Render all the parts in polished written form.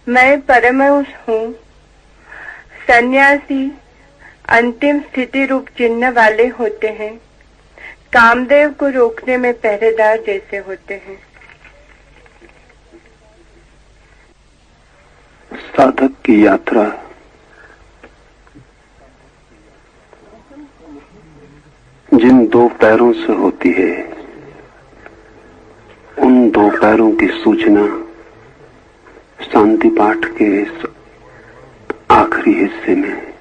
मैं परमहंस हूँ। सन्यासी अंतिम स्थिति रूप चिन्ह वाले होते हैं, कामदेव को रोकने में पहरेदार जैसे होते हैं। साधक की यात्रा जिन दो पैरों से होती है, उन दो पैरों की सूचना शांति पाठ के इस आखिरी हिस्से में।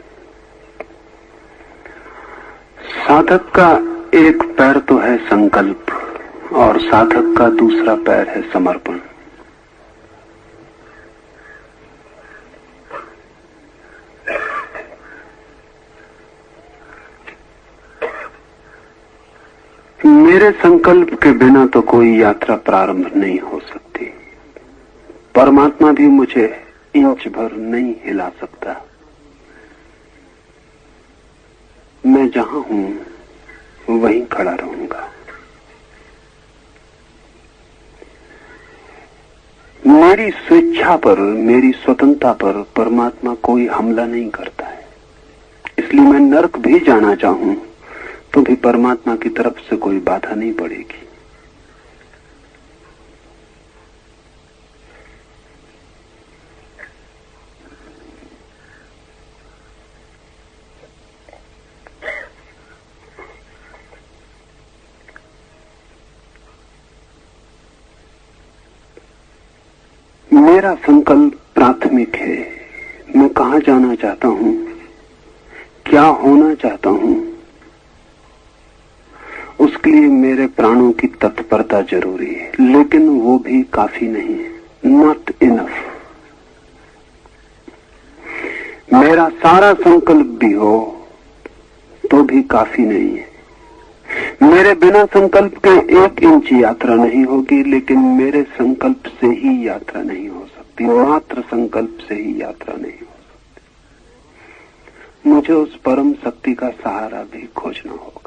साधक का एक पैर तो है संकल्प और साधक का दूसरा पैर है समर्पण। मेरे संकल्प के बिना तो कोई यात्रा प्रारंभ नहीं हो सकती। परमात्मा भी मुझे इंच भर नहीं हिला सकता। मैं जहां हूं वहीं खड़ा रहूंगा। मेरी स्वेच्छा पर, मेरी स्वतंत्रता पर परमात्मा कोई हमला नहीं करता है। इसलिए मैं नरक भी जाना चाहूं तो भी परमात्मा की तरफ से कोई बाधा नहीं पड़ेगी। मेरा संकल्प प्राथमिक है। मैं कहां जाना चाहता हूं, क्या होना चाहता हूं, उसके लिए मेरे प्राणों की तत्परता जरूरी है, लेकिन वो भी काफी नहीं है। Not enough. मेरा सारा संकल्प भी हो तो भी काफी नहीं है। मेरे बिना संकल्प के 1 इंच यात्रा नहीं होगी, लेकिन मेरे संकल्प से ही यात्रा नहीं हो सकती। मात्र संकल्प से ही यात्रा नहीं हो सकती। मुझे उस परम शक्ति का सहारा भी खोजना होगा।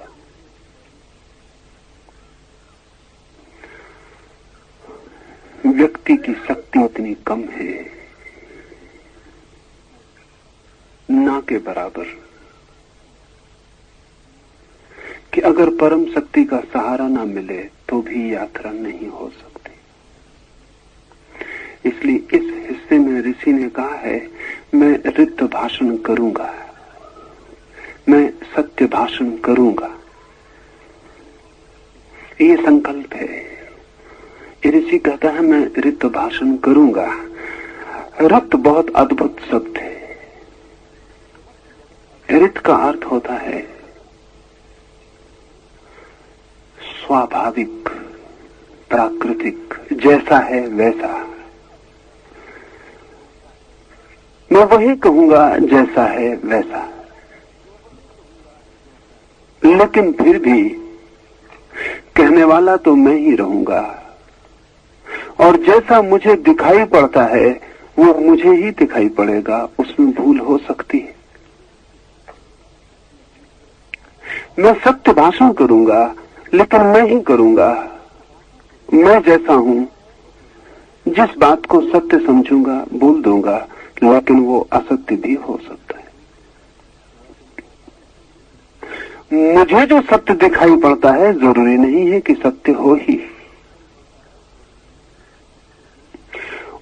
व्यक्ति की शक्ति इतनी कम है, ना के बराबर, कि अगर परम शक्ति का सहारा ना मिले तो भी यात्रा नहीं हो सकती। इसलिए इस हिस्से में ऋषि ने कहा है, मैं रित भाषण करूंगा, मैं सत्य भाषण करूंगा। ये संकल्प है। ऋषि कहता है मैं रित भाषण करूंगा। रित बहुत अद्भुत शब्द है। रित का अर्थ होता है स्वाभाविक, प्राकृतिक, जैसा है वैसा। मैं वही कहूंगा जैसा है वैसा, लेकिन फिर भी कहने वाला तो मैं ही रहूंगा, और जैसा मुझे दिखाई पड़ता है वो मुझे ही दिखाई पड़ेगा। उसमें भूल हो सकती है। मैं सत्य भाषण करूंगा, लेकिन मैं ही करूंगा। मैं जैसा हूं, जिस बात को सत्य समझूंगा बोल दूंगा, लेकिन वो असत्य भी हो सकता है। मुझे जो सत्य दिखाई पड़ता है जरूरी नहीं है कि सत्य हो ही।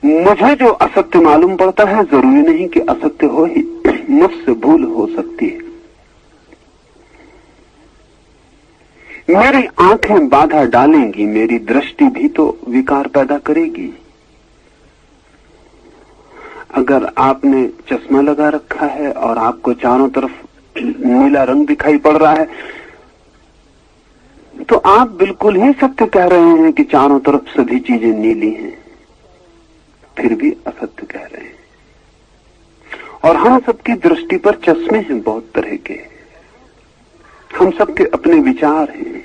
मुझे जो असत्य मालूम पड़ता है जरूरी नहीं कि असत्य हो ही। मुझसे भूल हो सकती है। मेरी आंखें बाधा डालेंगी, मेरी दृष्टि भी तो विकार पैदा करेगी। अगर आपने चश्मा लगा रखा है और आपको चारों तरफ नीला रंग दिखाई पड़ रहा है, तो आप बिल्कुल ही सत्य कह रहे हैं कि चारों तरफ सभी चीजें नीली हैं, फिर भी असत्य कह रहे हैं। और हम सबकी दृष्टि पर चश्मे हैं बहुत तरह के। हम सबके अपने विचार हैं।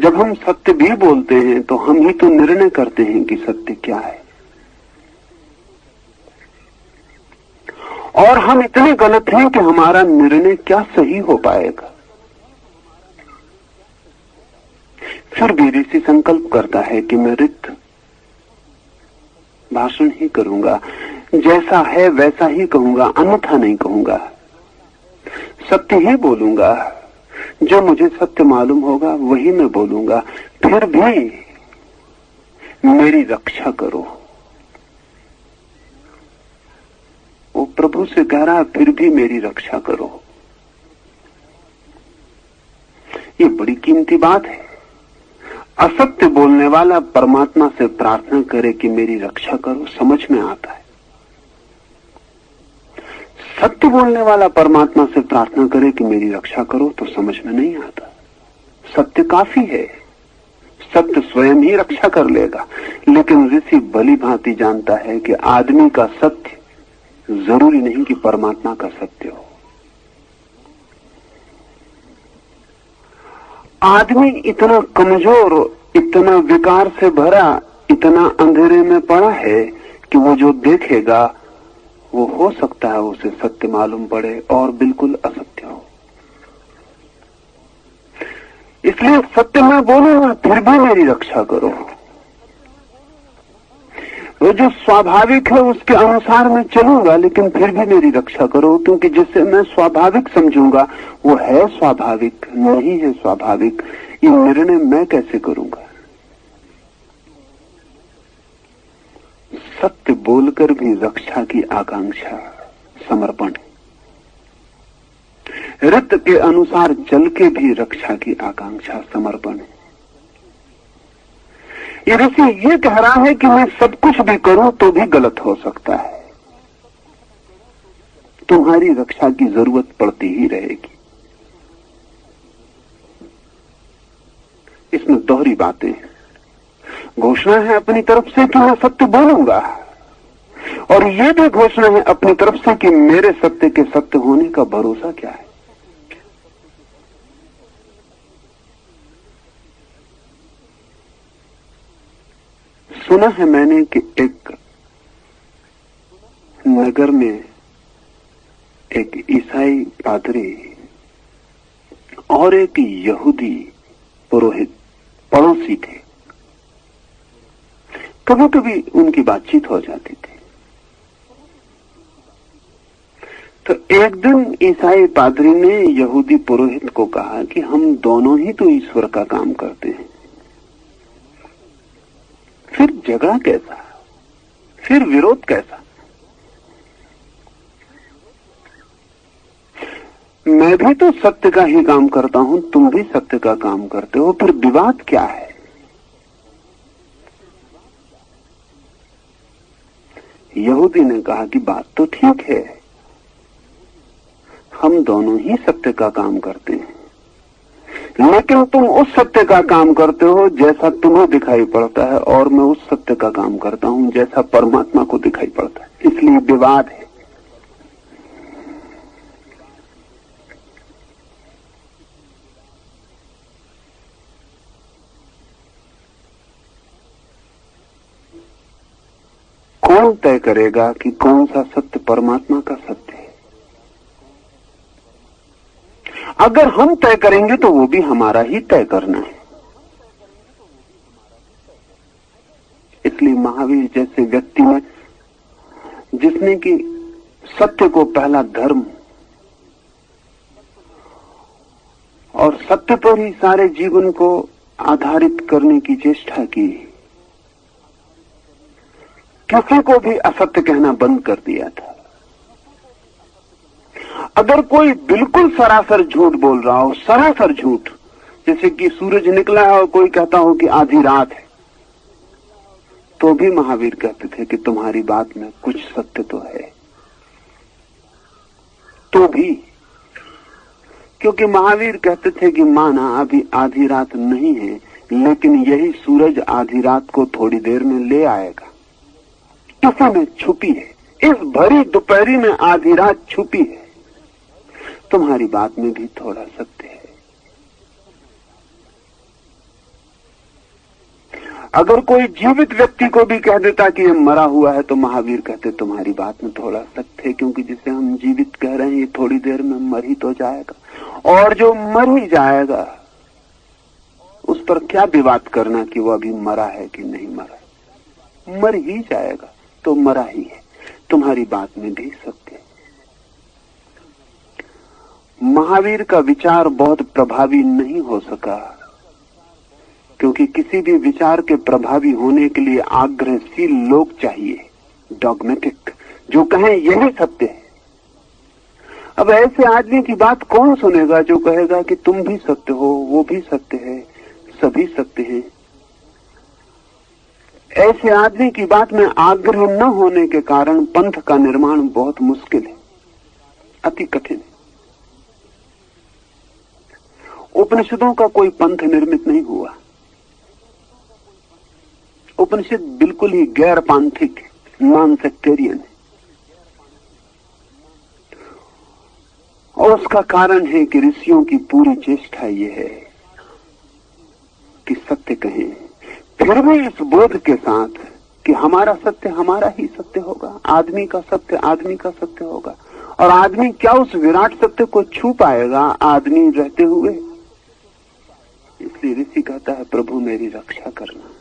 जब हम सत्य भी बोलते हैं तो हम ही तो निर्णय करते हैं कि सत्य क्या है। और हम इतने गलत हैं कि हमारा निर्णय क्या सही हो पाएगा। फिर भी ऋषि संकल्प करता है कि मैं रित भाषण ही करूंगा। जैसा है वैसा ही कहूंगा, अन्यथा नहीं कहूंगा। सत्य ही बोलूंगा, जो मुझे सत्य मालूम होगा वही मैं बोलूंगा। फिर भी मेरी रक्षा करो। वो प्रभु से कह रहा है, फिर भी मेरी रक्षा करो। ये बड़ी कीमती बात है। असत्य बोलने वाला परमात्मा से प्रार्थना करे कि मेरी रक्षा करो, समझ में आता है। सत्य बोलने वाला परमात्मा से प्रार्थना करे कि मेरी रक्षा करो तो समझ में नहीं आता। सत्य काफी है, सत्य स्वयं ही रक्षा कर लेगा। लेकिन ऋषि भली भांति जानता है कि आदमी का सत्य जरूरी नहीं कि परमात्मा का सत्य हो। आदमी इतना कमजोर, इतना विकार से भरा, इतना अंधेरे में पड़ा है कि वो जो देखेगा वो हो सकता है उसे सत्य मालूम पड़े और बिल्कुल असत्य हो। इसलिए सत्य मैं बोलूंगा, फिर भी मेरी रक्षा करो। वो जो स्वाभाविक है उसके अनुसार मैं चलूंगा, लेकिन फिर भी मेरी रक्षा करो, क्योंकि जिसे मैं स्वाभाविक समझूंगा वो है स्वाभाविक नहीं है स्वाभाविक। ये निर्णय मैं कैसे करूंगा? सत्य बोलकर भी रक्षा की आकांक्षा समर्पण, ऋत के अनुसार चल के भी रक्षा की आकांक्षा समर्पण है। ये ऋषि ये कह रहा है कि मैं सब कुछ भी करूं तो भी गलत हो सकता है, तुम्हारी रक्षा की जरूरत पड़ती ही रहेगी। इसमें दोहरी बातें हैं। घोषणा है अपनी तरफ से कि मैं सत्य बोलूंगा, और यह भी घोषणा है अपनी तरफ से कि मेरे सत्य के सत्य होने का भरोसा क्या है। सुना है मैंने कि एक नगर में एक ईसाई पादरी और एक यहूदी पुरोहित पड़ोसी थे। कभी कभी उनकी बातचीत हो जाती थी। तो एक दिन ईसाई पादरी ने यहूदी पुरोहित को कहा कि हम दोनों ही तो ईश्वर का काम करते हैं, फिर झगड़ा कैसा, फिर विरोध कैसा? मैं भी तो सत्य का ही काम करता हूं, तुम भी सत्य का काम करते हो, फिर विवाद क्या है? यहूदी ने कहा कि बात तो ठीक है, हम दोनों ही सत्य का काम करते हैं, लेकिन तुम उस सत्य का काम करते हो जैसा तुम्हें दिखाई पड़ता है, और मैं उस सत्य का काम करता हूं जैसा परमात्मा को दिखाई पड़ता है, इसलिए विवाद है। कौन तय करेगा कि कौन सा सत्य परमात्मा का सत्य है? अगर हम तय करेंगे तो वो भी हमारा ही तय करना है। इसलिए महावीर जैसे व्यक्ति में, जिसने कि सत्य को पहला धर्म और सत्य पर ही सारे जीवन को आधारित करने की चेष्टा की, किसी को भी असत्य कहना बंद कर दिया था। अगर कोई बिल्कुल सरासर झूठ बोल रहा हो, सरासर झूठ, जैसे कि सूरज निकला है और कोई कहता हो कि आधी रात है, तो भी महावीर कहते थे कि तुम्हारी बात में कुछ सत्य तो है। तो भी, क्योंकि महावीर कहते थे कि माना अभी आधी रात नहीं है, लेकिन यही सूरज आधी रात को थोड़ी देर में ले आएगा। इसी में छुपी है, इस भरी दोपहरी में आधी रात छुपी है। तुम्हारी बात में भी थोड़ा सत्य है। अगर कोई जीवित व्यक्ति को भी कह देता कि ये मरा हुआ है, तो महावीर कहते तुम्हारी बात में थोड़ा सत्य है, क्योंकि जिसे हम जीवित कह रहे हैं ये थोड़ी देर में मर ही तो जाएगा, और जो मर ही जाएगा उस पर क्या विवाद करना कि वो अभी मरा है कि नहीं मरा। मर ही जाएगा तो मरा ही है। तुम्हारी बात में भी सत्य है। महावीर का विचार बहुत प्रभावी नहीं हो सका, क्योंकि किसी भी विचार के प्रभावी होने के लिए आग्रहशील लोग चाहिए, डॉगमेटिक, जो कहें यही सत्य है। अब ऐसे आदमी की बात कौन सुनेगा जो कहेगा कि तुम भी सत्य हो, वो भी सत्य है, सभी सत्य हैं। ऐसे आदमी की बात में आग्रह न होने के कारण पंथ का निर्माण बहुत मुश्किल है, अति कठिन है। उपनिषदों का कोई पंथ निर्मित नहीं हुआ। उपनिषद बिल्कुल ही गैर पांथिक, नॉन सेक्टेरियन है। और उसका कारण है कि ऋषियों की पूरी चेष्टा यह है कि सत्य कहें, फिर भी इस बोध के साथ कि हमारा सत्य हमारा ही सत्य होगा, आदमी का सत्य आदमी का सत्य होगा। और आदमी क्या उस विराट सत्य को छू पाएगा आदमी रहते हुए? इसलिए ऋषि कहता है, प्रभु मेरी रक्षा करना।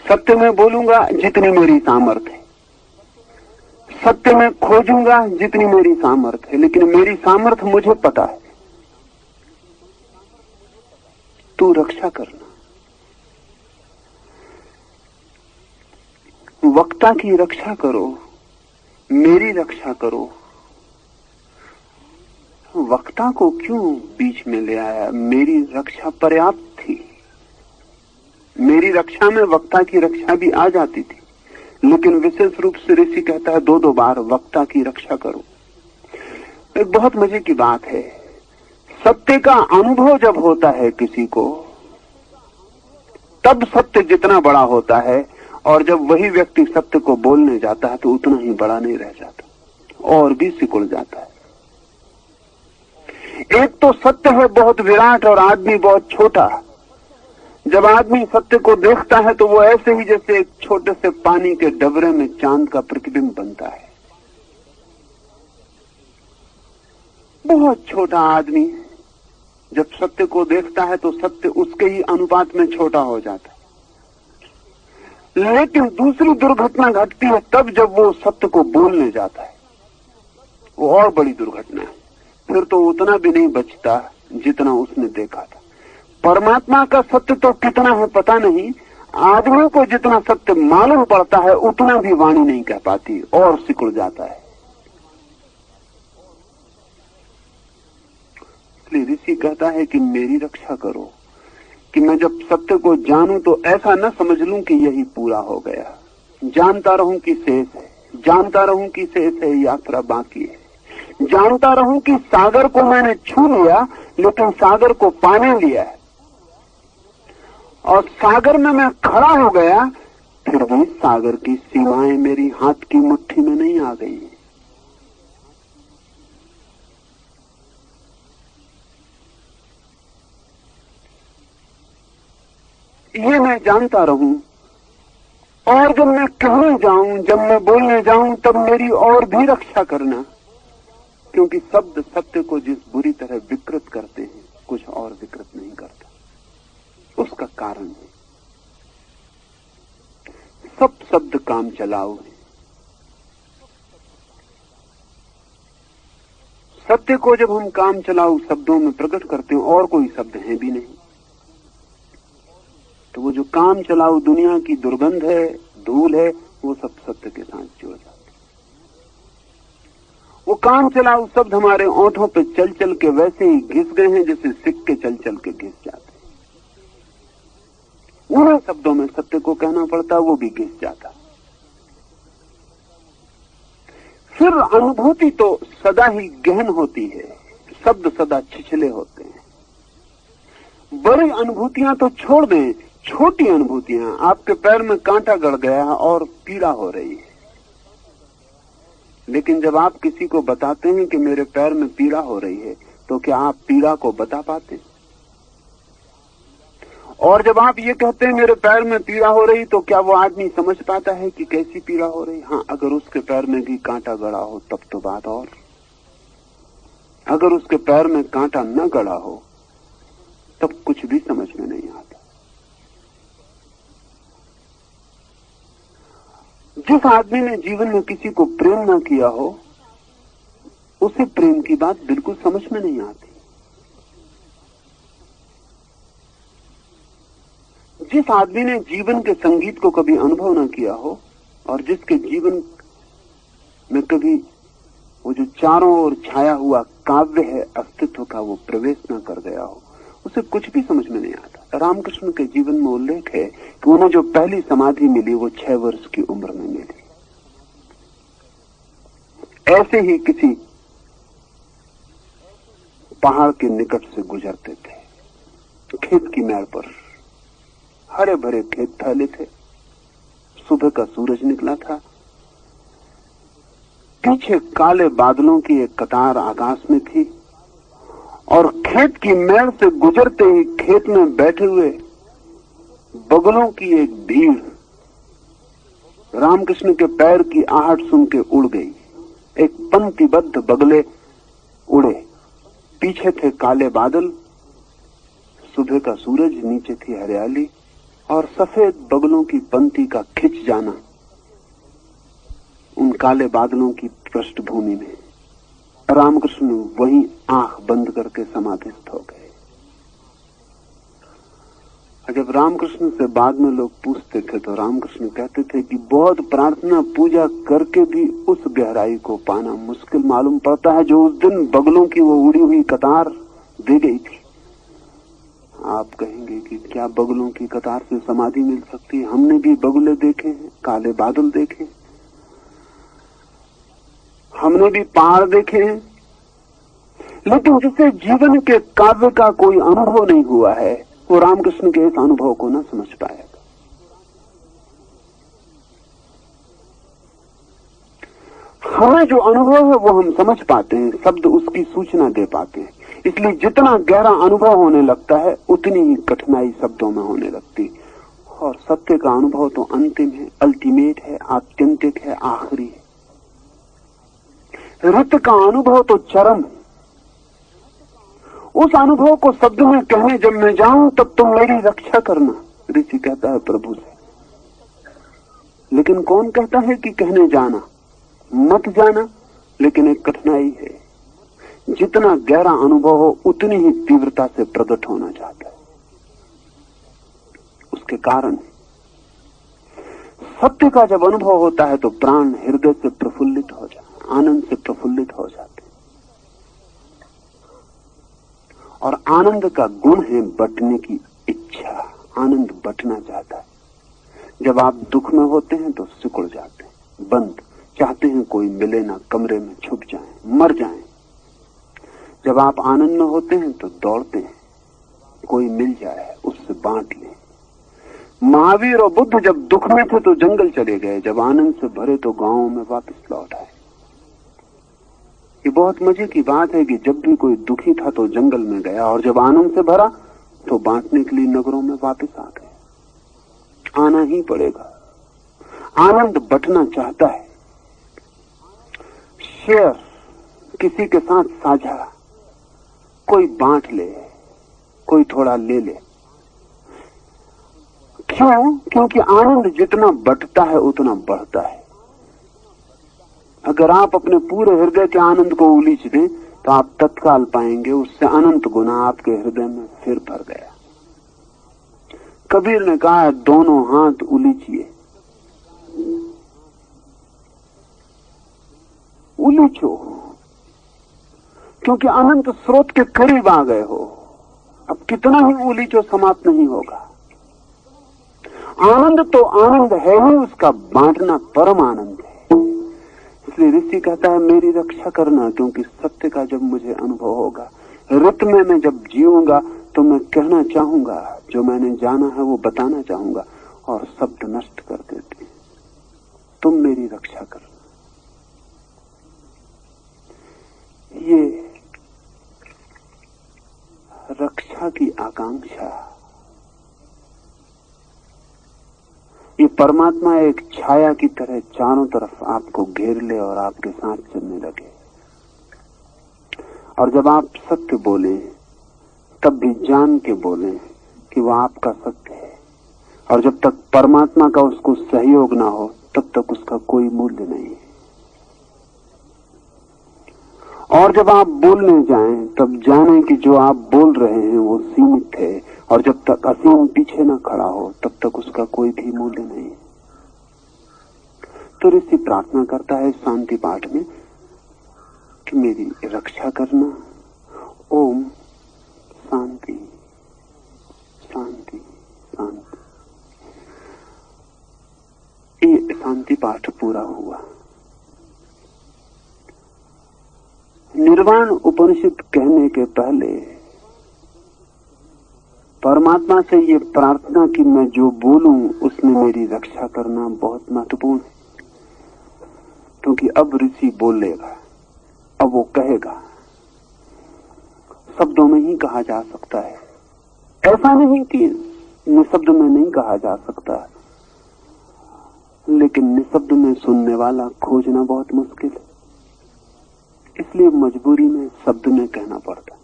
सत्य में बोलूंगा जितनी मेरी सामर्थ्य है, सत्य में खोजूंगा जितनी मेरी सामर्थ्य है, लेकिन मेरी सामर्थ्य मुझे पता है, तू रक्षा करना। वक्ता की रक्षा करो, मेरी रक्षा करो। वक्ता को क्यों बीच में ले आया? मेरी रक्षा पर्याप्त थी। मेरी रक्षा में वक्ता की रक्षा भी आ जाती थी, लेकिन विशेष रूप से ऋषि कहता है 2-2 बार वक्ता की रक्षा करो। एक बहुत मजे की बात है, सत्य का अनुभव जब होता है किसी को, तब सत्य जितना बड़ा होता है, और जब वही व्यक्ति सत्य को बोलने जाता है तो उतना ही बड़ा नहीं रह जाता, और भी सिकुड़ जाता है। एक तो सत्य है बहुत विराट और आदमी बहुत छोटा। जब आदमी सत्य को देखता है तो वो ऐसे ही जैसे एक छोटे से पानी के डबरे में चांद का प्रतिबिंब बनता है। बहुत छोटा आदमी जब सत्य को देखता है तो सत्य उसके ही अनुपात में छोटा हो जाता है। लेकिन दूसरी दुर्घटना घटती है तब जब वो सत्य को बोलने जाता है, वो और बड़ी दुर्घटना है। फिर तो उतना भी नहीं बचता जितना उसने देखा था। परमात्मा का सत्य तो कितना है पता नहीं, आदमी को जितना सत्य मालूम पड़ता है उतना भी वाणी नहीं कह पाती और सिकुड़ जाता है। इसलिए ऋषि कहता है कि मेरी रक्षा करो, कि मैं जब सत्य को जानूं तो ऐसा न समझ लूं कि यही पूरा हो गया। जानता रहूं कि शेष है, जानता रहूं कि शेष है, यात्रा बाकी है। जानता रहूं कि सागर को मैंने छू लिया, लेकिन सागर को पाने लिया है, और सागर में मैं खड़ा हो गया, फिर भी सागर की सीमाएं मेरी हाथ की मुट्ठी में नहीं आ गई। ये मैं जानता रहूं, और जब मैं कहने जाऊं, जब मैं बोलने जाऊं, तब मेरी और भी रक्षा करना, क्योंकि शब्द सत्य को जिस बुरी तरह विकृत करते हैं, कुछ और विकृत नहीं करता। उसका कारण है सब शब्द काम चलाओ है। सत्य को जब हम काम चलाओ शब्दों में प्रकट करते हैं, और कोई शब्द है भी नहीं, तो वो जो काम चलाओ दुनिया की दुर्गंध है, धूल है, वो सब सत्य के साथ जुड़ जाते। वो काम चलाओ शब्द हमारे ओंठों पे चल चल के वैसे ही घिस गए हैं जैसे सिक्के चल चल के घिस जाते। उन्हीं शब्दों में सत्य को कहना पड़ता, वो भी घिस जाता। फिर अनुभूति तो सदा ही गहन होती है, शब्द सदा छिछले होते हैं। बड़ी अनुभूतियां तो छोड़ दें, छोटी अनुभूतियां, आपके पैर में कांटा गड़ गया और पीड़ा हो रही है, लेकिन जब आप किसी को बताते हैं कि मेरे पैर में पीड़ा हो रही है, तो क्या आप पीड़ा को बता पाते? और जब आप ये कहते हैं मेरे पैर में पीड़ा हो रही, तो क्या वो आदमी समझ पाता है कि कैसी पीड़ा हो रही? हाँ, अगर उसके पैर में भी कांटा गड़ा हो तब तो बात और। अगर उसके पैर में कांटा न गड़ा हो तब कुछ भी समझ में नहीं आता। जिस आदमी ने जीवन में किसी को प्रेम ना किया हो, उसे प्रेम की बात बिल्कुल समझ में नहीं आती। जिस आदमी ने जीवन के संगीत को कभी अनुभव ना किया हो और जिसके जीवन में कभी वो जो चारों ओर छाया हुआ काव्य है अस्तित्व का वो प्रवेश ना कर गया हो, उसे कुछ भी समझ में नहीं आता। रामकृष्ण के जीवन में उल्लेख है कि उन्हें जो पहली समाधि मिली वो 6 वर्ष की उम्र में मिली। ऐसे ही किसी पहाड़ के निकट से गुजरते थे, खेत की मेड़ पर हरे भरे खेत फैले थे, सुबह का सूरज निकला था, पीछे काले बादलों की एक कतार आकाश में थी और खेत की मेड़ से गुजरते ही खेत में बैठे हुए बगुलों की एक भीड़ रामकृष्ण के पैर की आहट सुन के उड़ गई। एक पंक्तिबद्ध बगले उड़े, पीछे थे काले बादल, सुबह का सूरज, नीचे थी हरियाली और सफेद बगलों की पंक्ति का खिंच जाना उन काले बादलों की पृष्ठभूमि में। रामकृष्ण वहीं आंख बंद करके समाधिस्थ हो गए। जब रामकृष्ण से बाद में लोग पूछते थे तो रामकृष्ण कहते थे कि बहुत प्रार्थना पूजा करके भी उस गहराई को पाना मुश्किल मालूम पड़ता है जो उस दिन बगलों की वो उड़ी हुई कतार दे गई थी। आप कहेंगे कि क्या बगलों की कतार से समाधि मिल सकती है? हमने भी बगुले देखे हैं, काले बादल देखे, हमने भी पहाड़ देखे हैं, लेकिन जिसे जीवन के काव्य का कोई अनुभव नहीं हुआ है वो रामकृष्ण के इस अनुभव को न समझ पाएगा। हमें जो अनुभव है वो हम समझ पाते हैं, शब्द उसकी सूचना दे पाते हैं। इसलिए जितना गहरा अनुभव होने लगता है उतनी ही कठिनाई शब्दों में होने लगती। और सत्य का अनुभव तो अंतिम है, अल्टीमेट है, आत्यंतिक है, आखिरी है। रत का अनुभव तो चरम। उस अनुभव को शब्द में कहने जब मैं जाऊं तब तुम मेरी रक्षा करना, ऋषि कहता है प्रभु से। लेकिन कौन कहता है कि कहने जाना? मत जाना। लेकिन एक कठिनाई है, जितना गहरा अनुभव हो उतनी ही तीव्रता से प्रकट होना चाहता है। उसके कारण सत्य का जब अनुभव होता है तो प्राण हृदय से प्रफुल्लित हो जाते, आनंद से प्रफुल्लित हो जाते। और आनंद का गुण है बंटने की इच्छा। आनंद बंटना चाहता है। जब आप दुख में होते हैं तो सिकुड़ जाते हैं, बंद, चाहते हैं कोई मिले ना, कमरे में छुप जाएं, मर जाएं। जब आप आनंद में होते हैं तो दौड़ते हैं, कोई मिल जाए उससे बांट लें। महावीर और बुद्ध जब दुख में थे तो जंगल चले गए, जब आनंद से भरे तो गांवों में वापस लौट आए। ये बहुत मजे की बात है कि जब भी कोई दुखी था तो जंगल में गया और जब आनंद से भरा तो बांटने के लिए नगरों में वापस आ गए। आना ही पड़ेगा। आनंद बंटना चाहता है। शेयर, किसी के साथ साझा, कोई बांट ले, कोई थोड़ा ले ले। क्यों? क्योंकि आनंद जितना बंटता है उतना बढ़ता है। अगर आप अपने पूरे हृदय के आनंद को उलीच दें तो आप तत्काल पाएंगे उससे अनंत गुना आपके हृदय में फिर भर गया। कबीर ने कहा, दोनों हाथ उलीचिए। उलीचो, क्योंकि अनंत स्रोत के करीब आ गए हो। अब कितना ही उलीचो समाप्त नहीं होगा। आनंद तो आनंद है ही, उसका बांटना परम आनंद है। इसलिए ऋषि कहता है मेरी रक्षा करना, क्योंकि सत्य का जब मुझे अनुभव होगा, रत में मैं जब जीऊंगा तो मैं कहना चाहूंगा, जो मैंने जाना है वो बताना चाहूंगा, और शब्द नष्ट कर देते। तुम मेरी रक्षा करना। ये रक्षा की आकांक्षा, ये परमात्मा एक छाया की तरह चारों तरफ आपको घेर ले और आपके साथ चलने लगे। और जब आप सत्य बोले तब भी जान के बोले कि वह आपका सत्य है। और जब तक परमात्मा का उसको सहयोग ना हो तब तक उसका कोई मूल्य नहीं है। और जब आप बोलने जाएं तब जाने कि जो आप बोल रहे हैं वो सीमित है, और जब तक असीम पीछे न खड़ा हो तब तक उसका कोई भी मूल्य नहीं है। तो ऋषि प्रार्थना करता है शांति पाठ में कि मेरी रक्षा करना। ओम शांति शांति शांति। ये शांति पाठ पूरा हुआ। निर्वाण उपनिषद कहने के पहले परमात्मा से ये प्रार्थना कि मैं जो बोलूं उसमें मेरी रक्षा करना बहुत महत्वपूर्ण है, क्योंकि अब ऋषि बोलेगा, अब वो कहेगा। शब्दों में ही कहा जा सकता है, ऐसा नहीं कि निशब्द में नहीं कहा जा सकता, लेकिन निशब्द में सुनने वाला खोजना बहुत मुश्किल है, इसलिए मजबूरी में शब्द में कहना पड़ता।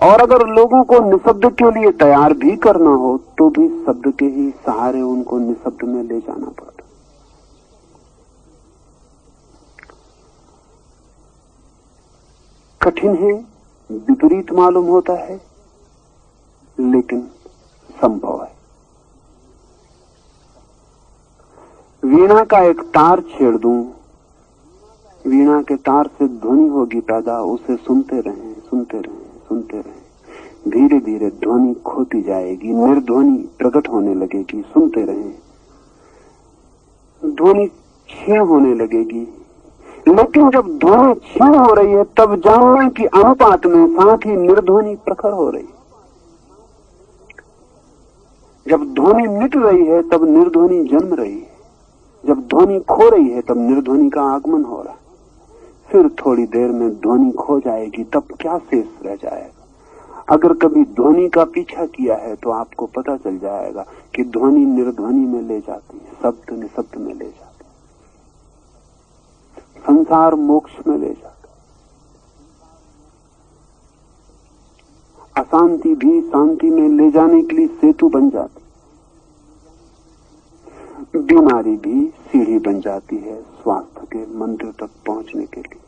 और अगर लोगों को निशब्द के लिए तैयार भी करना हो तो भी शब्द के ही सहारे उनको निशब्द में ले जाना पड़ता। कठिन है, विपरीत मालूम होता है, लेकिन संभव है। वीणा का एक तार छेड़ दूं, वीणा के तार से ध्वनि होगी पैदा, उसे सुनते रहें सुनते रहें सुनते रहें, धीरे धीरे ध्वनि खोती जाएगी, निर्ध्वनि प्रकट होने लगेगी, सुनते रहें, ध्वनि क्षीण होने लगेगी। लेकिन जब ध्वनि क्षीण हो रही है तब जानना कि अनुपात में साथ ही निर्ध्वनि प्रखर हो रही। जब ध्वनि मिट रही है तब निर्ध्वनि जन्म रही है, जब ध्वनि खो रही है तब निर्ध्वनि का आगमन हो रहा है। फिर थोड़ी देर में ध्वनि खो जाएगी, तब क्या शेष रह जाएगा। अगर कभी ध्वनि का पीछा किया है तो आपको पता चल जाएगा कि ध्वनि निर्ध्वनि में ले जाती है, शब्द निशब्द में ले जाती है, संसार मोक्ष में ले जाता है, अशांति भी शांति में ले जाने के लिए सेतु बन जाती, बीमारी भी सीढ़ी बन जाती है स्वास्थ्य के मंदिर तक पहुंचने के लिए।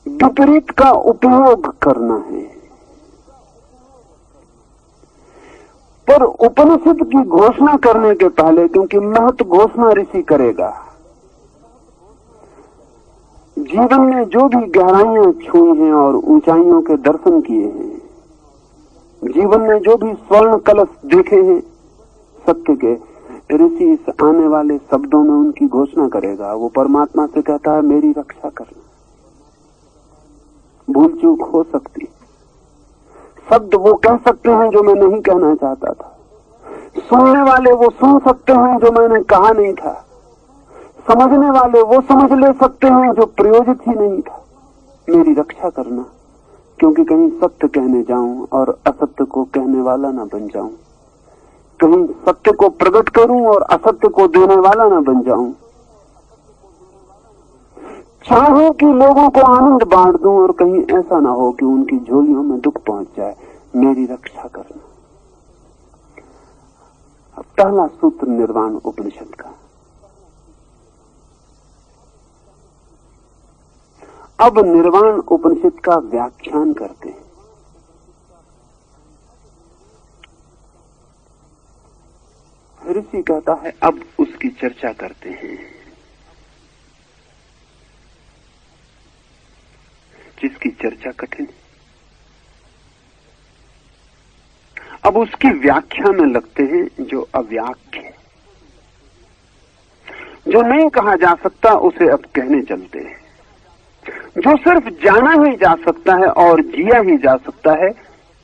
विपरीत का उपयोग करना है। पर उपनिषद की घोषणा करने के पहले, क्योंकि महत घोषणा ऋषि करेगा, जीवन में जो भी गहराइयां छुई हैं और ऊंचाइयों के दर्शन किए हैं, जीवन में जो भी स्वर्ण कलश देखे हैं सत्य के, ऋषि इस आने वाले शब्दों में उनकी घोषणा करेगा। वो परमात्मा से कहता है मेरी रक्षा करना। भूल चूक हो सकती, शब्द वो कह सकते हैं जो मैं नहीं कहना चाहता था, सुनने वाले वो सुन सकते हैं जो मैंने कहा नहीं था, समझने वाले वो समझ ले सकते हैं जो प्रयोजित ही नहीं था। मेरी रक्षा करना, क्योंकि कहीं सत्य कहने जाऊं और असत्य को कहने वाला ना बन जाऊं, कहीं सत्य को प्रकट करूं और असत्य को देने वाला ना बन जाऊं। चाहूं कि लोगों को आनंद बांट दूं और कहीं ऐसा ना हो कि उनकी झोलियों में दुख पहुंच जाए। मेरी रक्षा करना। अब पहला सूत्र निर्वाण उपनिषद का। अब निर्वाण उपनिषद का व्याख्यान करते हैं। ऋषि कहता है अब उसकी चर्चा करते हैं, जिसकी चर्चा कठिन। अब उसकी व्याख्या में लगते हैं जो अव्याख्य, जो नहीं कहा जा सकता उसे अब कहने चलते हैं, जो सिर्फ जाना ही जा सकता है और जिया ही जा सकता है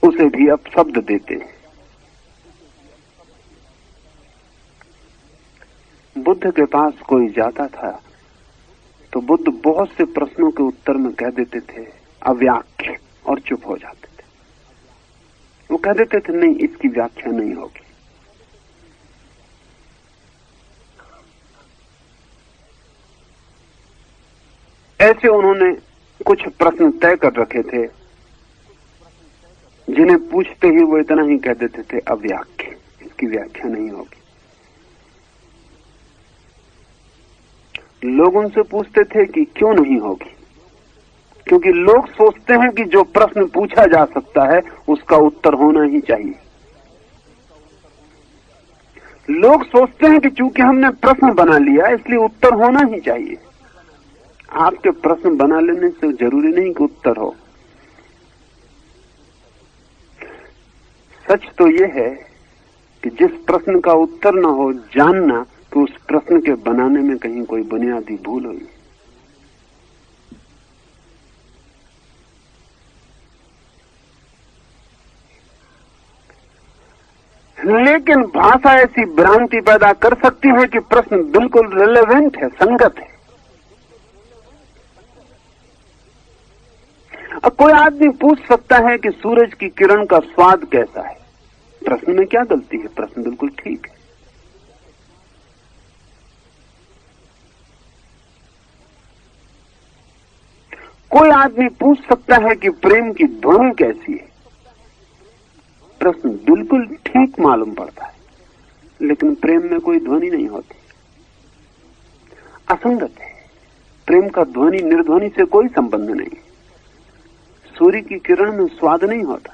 उसे भी अब शब्द देते हैं। बुद्ध के पास कोई जाता था तो बुद्ध बहुत से प्रश्नों के उत्तर में कह देते थे अव्याख्य और चुप हो जाते थे। वो कह देते थे नहीं, इसकी व्याख्या नहीं होगी। ऐसे उन्होंने कुछ प्रश्न तय कर रखे थे जिन्हें पूछते ही वो इतना ही कह देते थे अव्याख्य, इसकी व्याख्या नहीं होगी। लोग उनसे पूछते थे कि क्यों नहीं होगी, क्योंकि लोग सोचते हैं कि जो प्रश्न पूछा जा सकता है उसका उत्तर होना ही चाहिए। लोग सोचते हैं कि चूंकि हमने प्रश्न बना लिया इसलिए उत्तर होना ही चाहिए। आपके प्रश्न बना लेने से जरूरी नहीं कि उत्तर हो। सच तो यह है कि जिस प्रश्न का उत्तर न हो, जानना कि उस प्रश्न के बनाने में कहीं कोई बुनियादी भूल हुई। लेकिन भाषा ऐसी भ्रांति पैदा कर सकती है कि प्रश्न बिल्कुल रिलेवेंट है, संगत है। अब कोई आदमी पूछ सकता है कि सूरज की किरण का स्वाद कैसा है। प्रश्न में क्या गलती है? प्रश्न बिल्कुल ठीक है। कोई आदमी पूछ सकता है कि प्रेम की ध्वनि कैसी है। प्रश्न बिल्कुल ठीक मालूम पड़ता है, लेकिन प्रेम में कोई ध्वनि नहीं होती, असंगत है। प्रेम का ध्वनि निर्ध्वनि से कोई संबंध नहीं। सूर्य की किरण में स्वाद नहीं होता,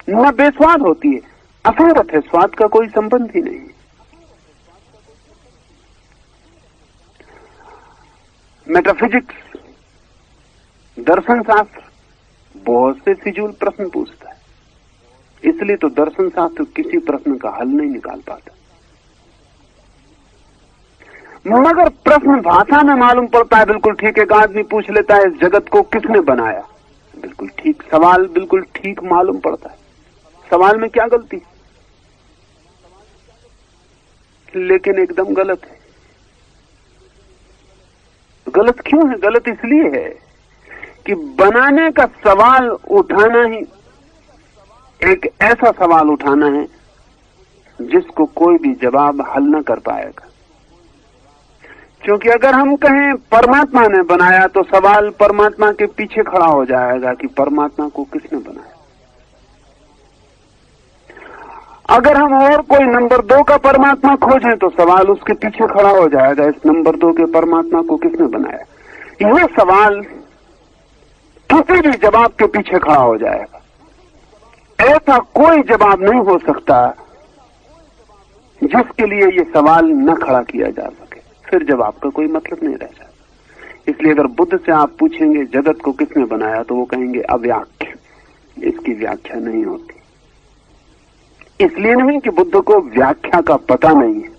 न बेस्वाद होती है, असंगत है, स्वाद का कोई संबंध ही नहीं। मेटाफिजिक्स, दर्शन शास्त्र बहुत से फिजूल प्रश्न पूछता है, इसलिए तो दर्शन शास्त्र किसी प्रश्न का हल नहीं निकाल पाता। मगर प्रश्न भाषा में मालूम पड़ता है, बिल्कुल ठीक। एक आदमी पूछ लेता है इस जगत को किसने बनाया, बिल्कुल ठीक। सवाल बिल्कुल ठीक मालूम पड़ता है, सवाल में क्या गलती, लेकिन एकदम गलत है। गलत क्यों है? गलत इसलिए है कि बनाने का सवाल उठाना ही एक ऐसा सवाल उठाना है जिसको कोई भी जवाब हल न कर पाएगा। क्योंकि अगर हम कहें परमात्मा ने बनाया तो सवाल परमात्मा के पीछे खड़ा हो जाएगा कि परमात्मा को किसने बनाया। अगर हम और कोई नंबर 2 का परमात्मा खोजें तो सवाल उसके पीछे खड़ा हो जाएगा, इस नंबर 2 के परमात्मा को किसने बनाया। यह सवाल किसी भी जवाब के पीछे खड़ा हो जाएगा। ऐसा कोई जवाब नहीं हो सकता जिसके लिए यह सवाल न खड़ा किया जा सके, फिर जवाब का कोई मतलब नहीं रह जाता। इसलिए अगर बुद्ध से आप पूछेंगे जगत को किसने बनाया तो वो कहेंगे अव्याख्या, इसकी व्याख्या नहीं होती। इसलिए नहीं कि बुद्ध को व्याख्या का पता नहीं है,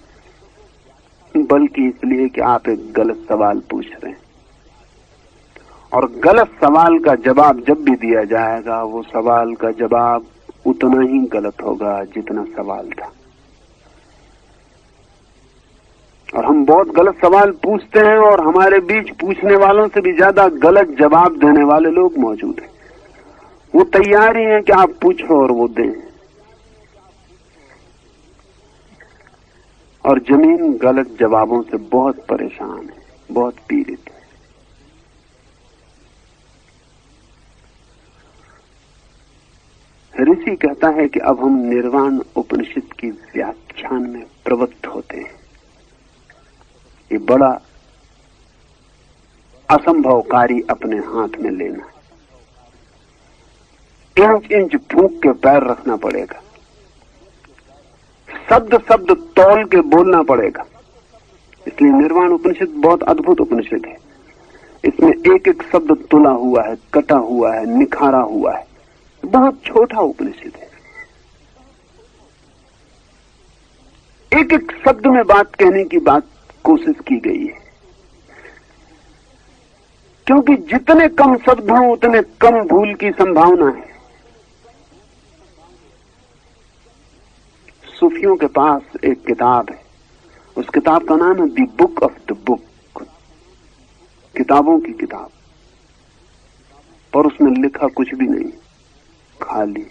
बल्कि इसलिए कि आप एक गलत सवाल पूछ रहे हैं, और गलत सवाल का जवाब जब भी दिया जाएगा वो सवाल का जवाब उतना ही गलत होगा जितना सवाल था। और हम बहुत गलत सवाल पूछते हैं, और हमारे बीच पूछने वालों से भी ज्यादा गलत जवाब देने वाले लोग मौजूद हैं। वो तैयार ही हैं कि आप पूछो और वो दें। और जमीन गलत जवाबों से बहुत परेशान है, बहुत पीड़ित है। ऋषि कहता है कि अब हम निर्वाण उपनिषद की व्याख्यान में प्रवृत्त होते हैं। ये बड़ा असंभव कार्य अपने हाथ में लेना, इंच इंच फूंक के पैर रखना पड़ेगा, शब्द शब्द तौल के बोलना पड़ेगा। इसलिए निर्वाण उपनिषद बहुत अद्भुत उपनिषद है। इसमें एक एक शब्द तुला हुआ है, कटा हुआ है, निखारा हुआ है। बहुत छोटा उपनिषद है। एक एक शब्द में बात कहने की कोशिश की गई है, क्योंकि जितने कम शब्द हों उतने कम भूल की संभावना है। सूफियों के पास एक किताब है, उस किताब का नाम है the book of the book, किताबों की किताब, पर उसमें लिखा कुछ भी नहीं, खाली।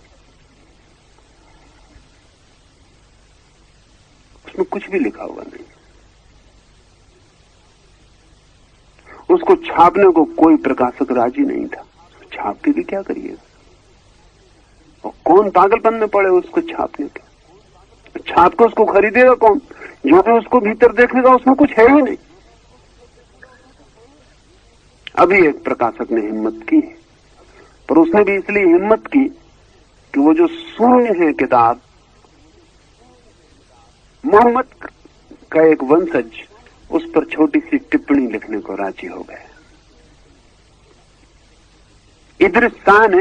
उसमें कुछ भी लिखा हुआ नहीं। उसको छापने को कोई प्रकाशक राजी नहीं था। छाप के भी क्या करिएगा, और कौन पागलपन में पड़े उसको छापने के। छाप के उसको खरीदेगा कौन? जो भी उसको भीतर देखेगा उसमें कुछ है ही नहीं। अभी एक प्रकाशक ने हिम्मत की, पर उसने भी इसलिए हिम्मत की कि वो जो शून्य है किताब, मोहम्मद का एक वंशज उस पर छोटी सी टिप्पणी लिखने को राजी हो गया। इदरिस शाह ने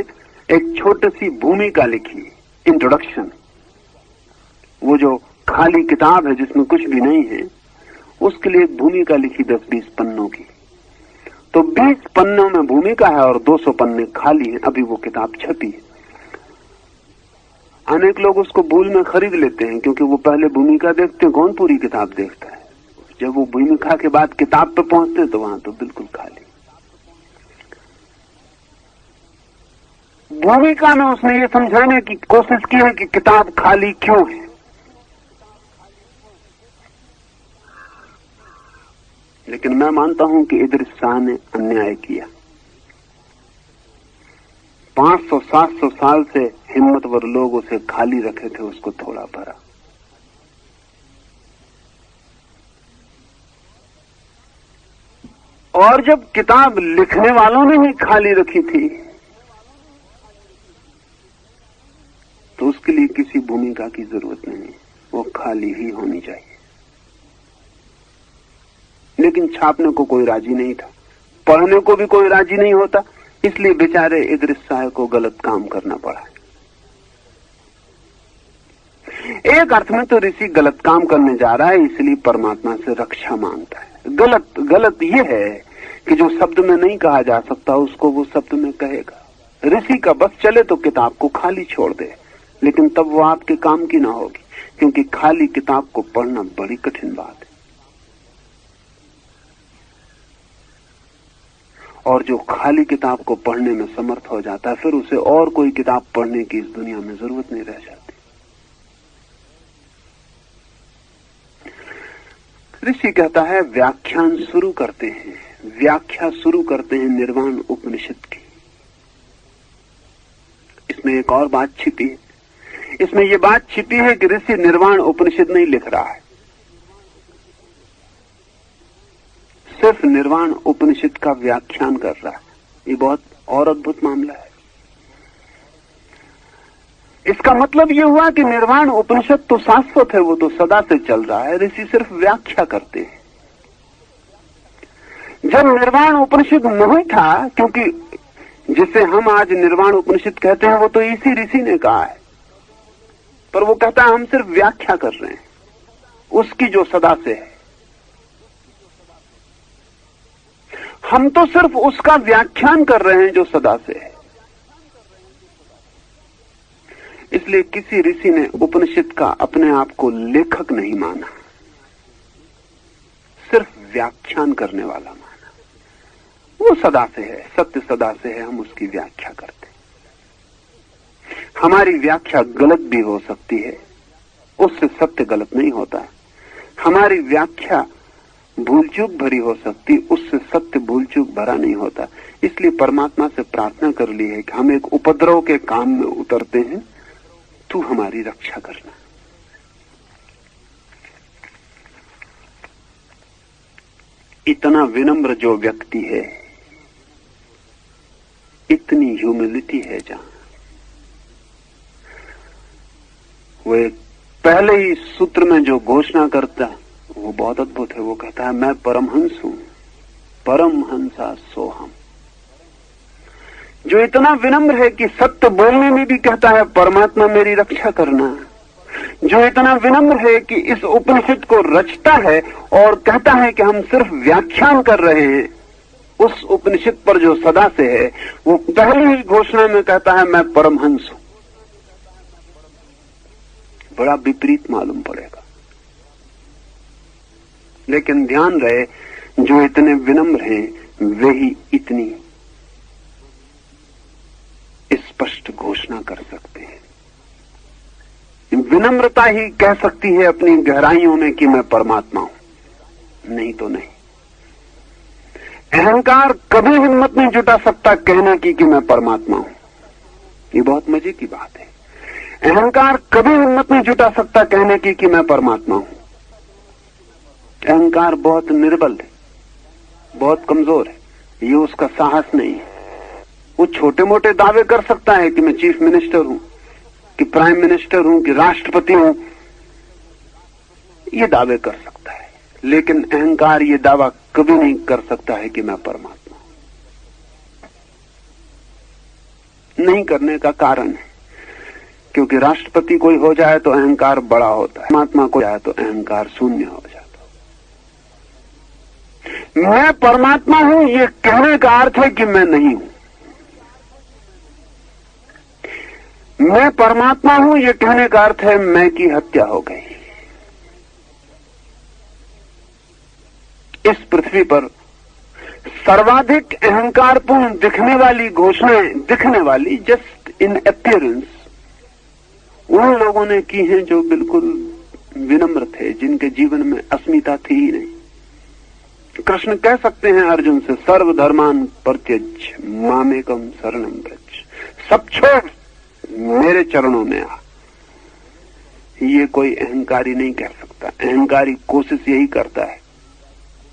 एक छोटी सी भूमिका लिखी, इंट्रोडक्शन। वो जो खाली किताब है जिसमें कुछ भी नहीं है, उसके लिए एक भूमिका लिखी 10-20 पन्नों की। तो 20 पन्नों में भूमिका है और 200 पन्ने खाली हैं। अभी वो किताब छपी है। अनेक लोग उसको भूल में खरीद लेते हैं क्योंकि वो पहले भूमिका देखते हैं, कौन पूरी किताब देखता है। जब वो भूमिका के बाद किताब पे पहुंचते हैं तो वहां तो बिल्कुल खाली। भूमिका में उसने ये समझाने की कोशिश की है कि किताब खाली क्यों है। लेकिन मैं मानता हूं कि इदरिस शाह ने अन्याय किया। 500-700 साल से हिम्मतवर लोग उसे खाली रखे थे, उसको थोड़ा भरा। और जब किताब लिखने वालों ने ही खाली रखी थी तो उसके लिए किसी भूमिका की जरूरत नहीं, वो खाली ही होनी चाहिए। लेकिन छापने को कोई राजी नहीं था, पढ़ने को भी कोई राजी नहीं होता, इसलिए बेचारे इदरिस शाह को गलत काम करना पड़ा। एक अर्थ में तो ऋषि गलत काम करने जा रहा है, इसलिए परमात्मा से रक्षा मांगता है। गलत ये है कि जो शब्द में नहीं कहा जा सकता उसको वो शब्द में कहेगा। ऋषि का बस चले तो किताब को खाली छोड़ दे, लेकिन तब वो आपके काम की ना होगी, क्योंकि खाली किताब को पढ़ना बड़ी कठिन बात है। और जो खाली किताब को पढ़ने में समर्थ हो जाता है, फिर उसे और कोई किताब पढ़ने की इस दुनिया में जरूरत नहीं रह जाती। ऋषि कहता है व्याख्यान शुरू करते हैं, व्याख्या शुरू करते हैं निर्वाण उपनिषद की। इसमें एक और बात छिपी है। इसमें यह बात छिपी है कि ऋषि निर्वाण उपनिषद नहीं लिख रहा है, सिर्फ निर्वाण उपनिषद का व्याख्यान कर रहा है। ये बहुत और अद्भुत मामला है। इसका मतलब यह हुआ कि निर्वाण उपनिषद तो शाश्वत है, वो तो सदा से चल रहा है, ऋषि सिर्फ व्याख्या करते हैं। जब निर्वाण उपनिषद नहीं था, क्योंकि जिसे हम आज निर्वाण उपनिषद कहते हैं वो तो इसी ऋषि ने कहा है, पर वो कहता है हम सिर्फ व्याख्या कर रहे हैं उसकी जो सदा से है। हम तो सिर्फ उसका व्याख्यान कर रहे हैं जो सदा से है। इसलिए किसी ऋषि ने उपनिषद का अपने आप को लेखक नहीं माना, सिर्फ व्याख्यान करने वाला माना। वो सदा से है, सत्य सदा से है, हम उसकी व्याख्या करते हैं। हमारी व्याख्या गलत भी हो सकती है, उससे सत्य गलत नहीं होता है। हमारी व्याख्या भूल चूक भरी हो सकती, उससे सत्य भूल चूक भरा नहीं होता। इसलिए परमात्मा से प्रार्थना कर ली है कि हम एक उपद्रव के काम में उतरते हैं, तू हमारी रक्षा करना। इतना विनम्र जो व्यक्ति है, इतनी ह्यूमिलिटी है जहां वो एक पहले ही सूत्र में जो घोषणा करता है वो बहुत अद्भुत है। वो कहता है मैं परमहंस हूं, परमहंसा सोहम। जो इतना विनम्र है कि सत्य बोलने में भी कहता है परमात्मा मेरी रक्षा करना। जो इतना विनम्र है कि इस उपनिषद को रचता है और कहता है कि हम सिर्फ व्याख्यान कर रहे हैं उस उपनिषद पर जो सदा से है, वो पहली ही घोषणा में कहता है मैं परमहंस हूं। बड़ा विपरीत मालूम पड़ेगा, लेकिन ध्यान रहे जो इतने विनम्र हैं वे ही इतनी स्पष्ट घोषणा कर सकते हैं। विनम्रता ही कह सकती है अपनी गहराइयों में कि मैं परमात्मा हूं, नहीं तो नहीं। अहंकार कभी हिम्मत नहीं जुटा सकता कहने की कि मैं परमात्मा हूं। ये बहुत मजे की बात है। अहंकार कभी हिम्मत नहीं जुटा सकता कहने की कि मैं परमात्मा हूं। अहंकार बहुत निर्बल है, बहुत कमजोर है, ये उसका साहस नहीं है। वो छोटे मोटे दावे कर सकता है कि मैं चीफ मिनिस्टर हूं, कि प्राइम मिनिस्टर हूं, कि राष्ट्रपति हूं, ये दावे कर सकता है, लेकिन अहंकार ये दावा कभी नहीं कर सकता है कि मैं परमात्मा हूं। नहीं करने का कारण है क्योंकि राष्ट्रपति कोई हो जाए तो अहंकार बड़ा होता है, परमात्मा को जाए तो अहंकार शून्य हो जाता है। मैं परमात्मा हूं ये कहने का अर्थ है कि मैं नहीं हूं। मैं परमात्मा हूं ये कहने का अर्थ है मैं की हत्या हो गई। इस पृथ्वी पर सर्वाधिक अहंकारपूर्ण दिखने वाली घोषणाएं, दिखने वाली जस्ट इन अपीयरेंस, उन लोगों ने की हैं जो बिल्कुल विनम्र थे, जिनके जीवन में अस्मिता थी ही नहीं। कृष्ण कह सकते हैं अर्जुन से, सर्वधर्मान परित्यज मामेकम शरणम व्रज, सब छोड़ मेरे चरणों में आ। ये कोई अहंकारी नहीं कह सकता। अहंकारी कोशिश यही करता है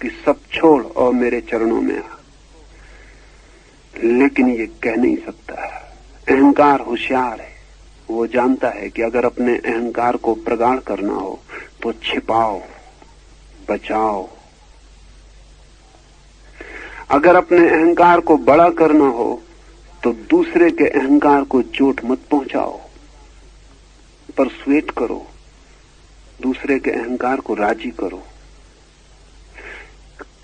कि सब छोड़ और मेरे चरणों में आ, लेकिन ये कह नहीं सकता। अहंकार होशियार है, वो जानता है कि अगर अपने अहंकार को प्रगाढ़ करना हो तो छिपाओ, बचाओ। अगर अपने अहंकार को बड़ा करना हो तो दूसरे के अहंकार को चोट मत पहुंचाओ, परसुएट करो, दूसरे के अहंकार को राजी करो।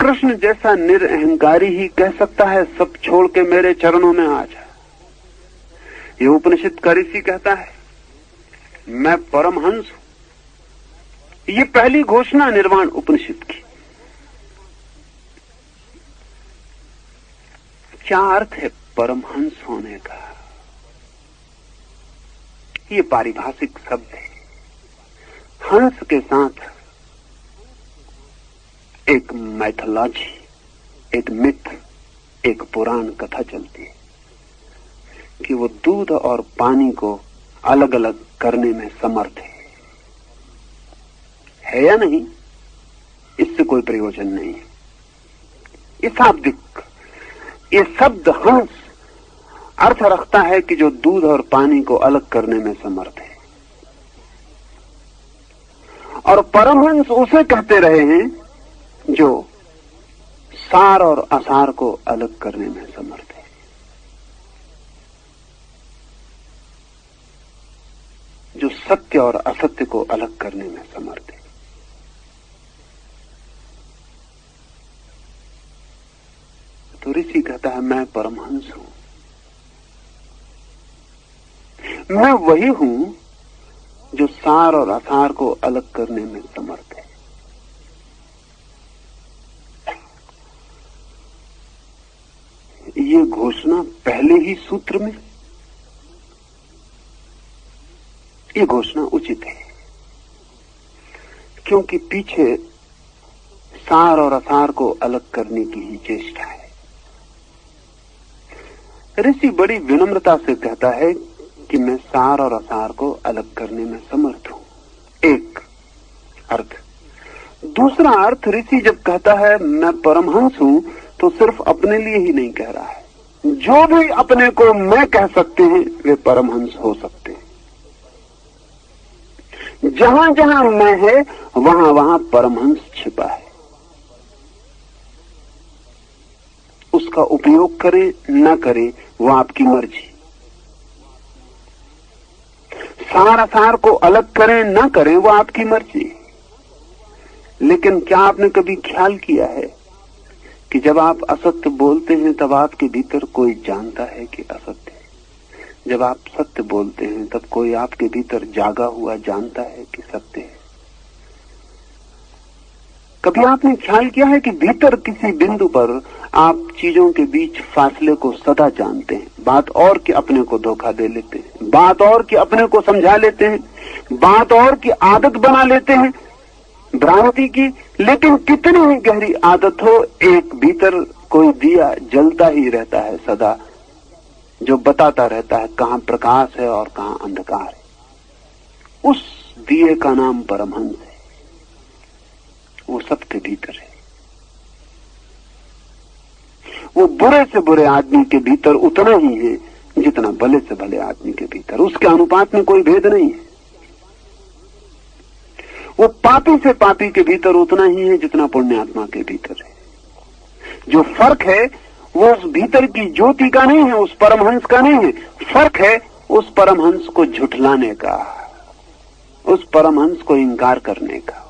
कृष्ण जैसा निरअहंकारी ही कह सकता है सब छोड़ के मेरे चरणों में आ जा। ये उपनिषद का ऋषि कहता है मैं परमहंस हूं। ये पहली घोषणा निर्वाण उपनिषद की। क्या अर्थ है परमहंस होने का? ये पारिभाषिक शब्द है। हंस के साथ एक मैथोलॉजी, एक मिथ, एक पुराण कथा चलती है कि वो दूध और पानी को अलग अलग करने में समर्थ है या नहीं, इससे कोई प्रयोजन नहीं है। ये शाब्दिक, ये शब्द हंस अर्थ रखता है कि जो दूध और पानी को अलग करने में समर्थ है। और परमहंस उसे कहते रहे हैं जो सार और असार को अलग करने में समर्थ है। जो सत्य और असत्य को अलग करने में समर्थ है। तो ऋषि कहता है मैं परमहंस हूं। मैं वही हूं जो सार और असार को अलग करने में समर्थ है। ये घोषणा पहले ही सूत्र में, ये घोषणा उचित है क्योंकि पीछे सार और असार को अलग करने की ही चेष्टा है। ऋषि बड़ी विनम्रता से कहता है कि मैं सार और असार को अलग करने में समर्थ हूं, एक अर्थ। दूसरा अर्थ, ऋषि जब कहता है मैं परमहंस हूं तो सिर्फ अपने लिए ही नहीं कह रहा है। जो भी अपने को मैं कह सकते हैं वे परमहंस हो सकते हैं। जहां जहां मैं है वहां वहां परमहंस छिपा है। उसका उपयोग करें न करें वो आपकी मर्जी। सार असार को अलग करें न करें वो आपकी मर्जी। लेकिन क्या आपने कभी ख्याल किया है कि जब आप असत्य बोलते हैं तब आपके भीतर कोई जानता है कि असत्य है। जब आप सत्य बोलते हैं तब कोई आपके भीतर जागा हुआ जानता है कि सत्य है। कभी आपने ख्याल किया है कि भीतर किसी बिंदु पर आप चीजों के बीच फासले को सदा जानते हैं। बात और कि अपने को धोखा दे लेते हैं, बात और कि अपने को समझा लेते हैं, बात और की आदत बना लेते हैं भ्रांति की। लेकिन कितनी ही गहरी आदत हो, एक भीतर कोई दिया जलता ही रहता है सदा, जो बताता रहता है कहां प्रकाश है और कहां अंधकार है। उस दिए का नाम परमहंस है। वो सबके भीतर है। वो बुरे से बुरे आदमी के भीतर उतना ही है जितना भले से भले आदमी के भीतर। उसके अनुपात में कोई भेद नहीं है। वो पापी से पापी के भीतर उतना ही है जितना पुण्यात्मा के भीतर है। जो फर्क है वो उस भीतर की ज्योति का नहीं है, उस परमहंस का नहीं है। फर्क है उस परमहंस को झुठलाने का, उस परमहंस को इंकार करने का।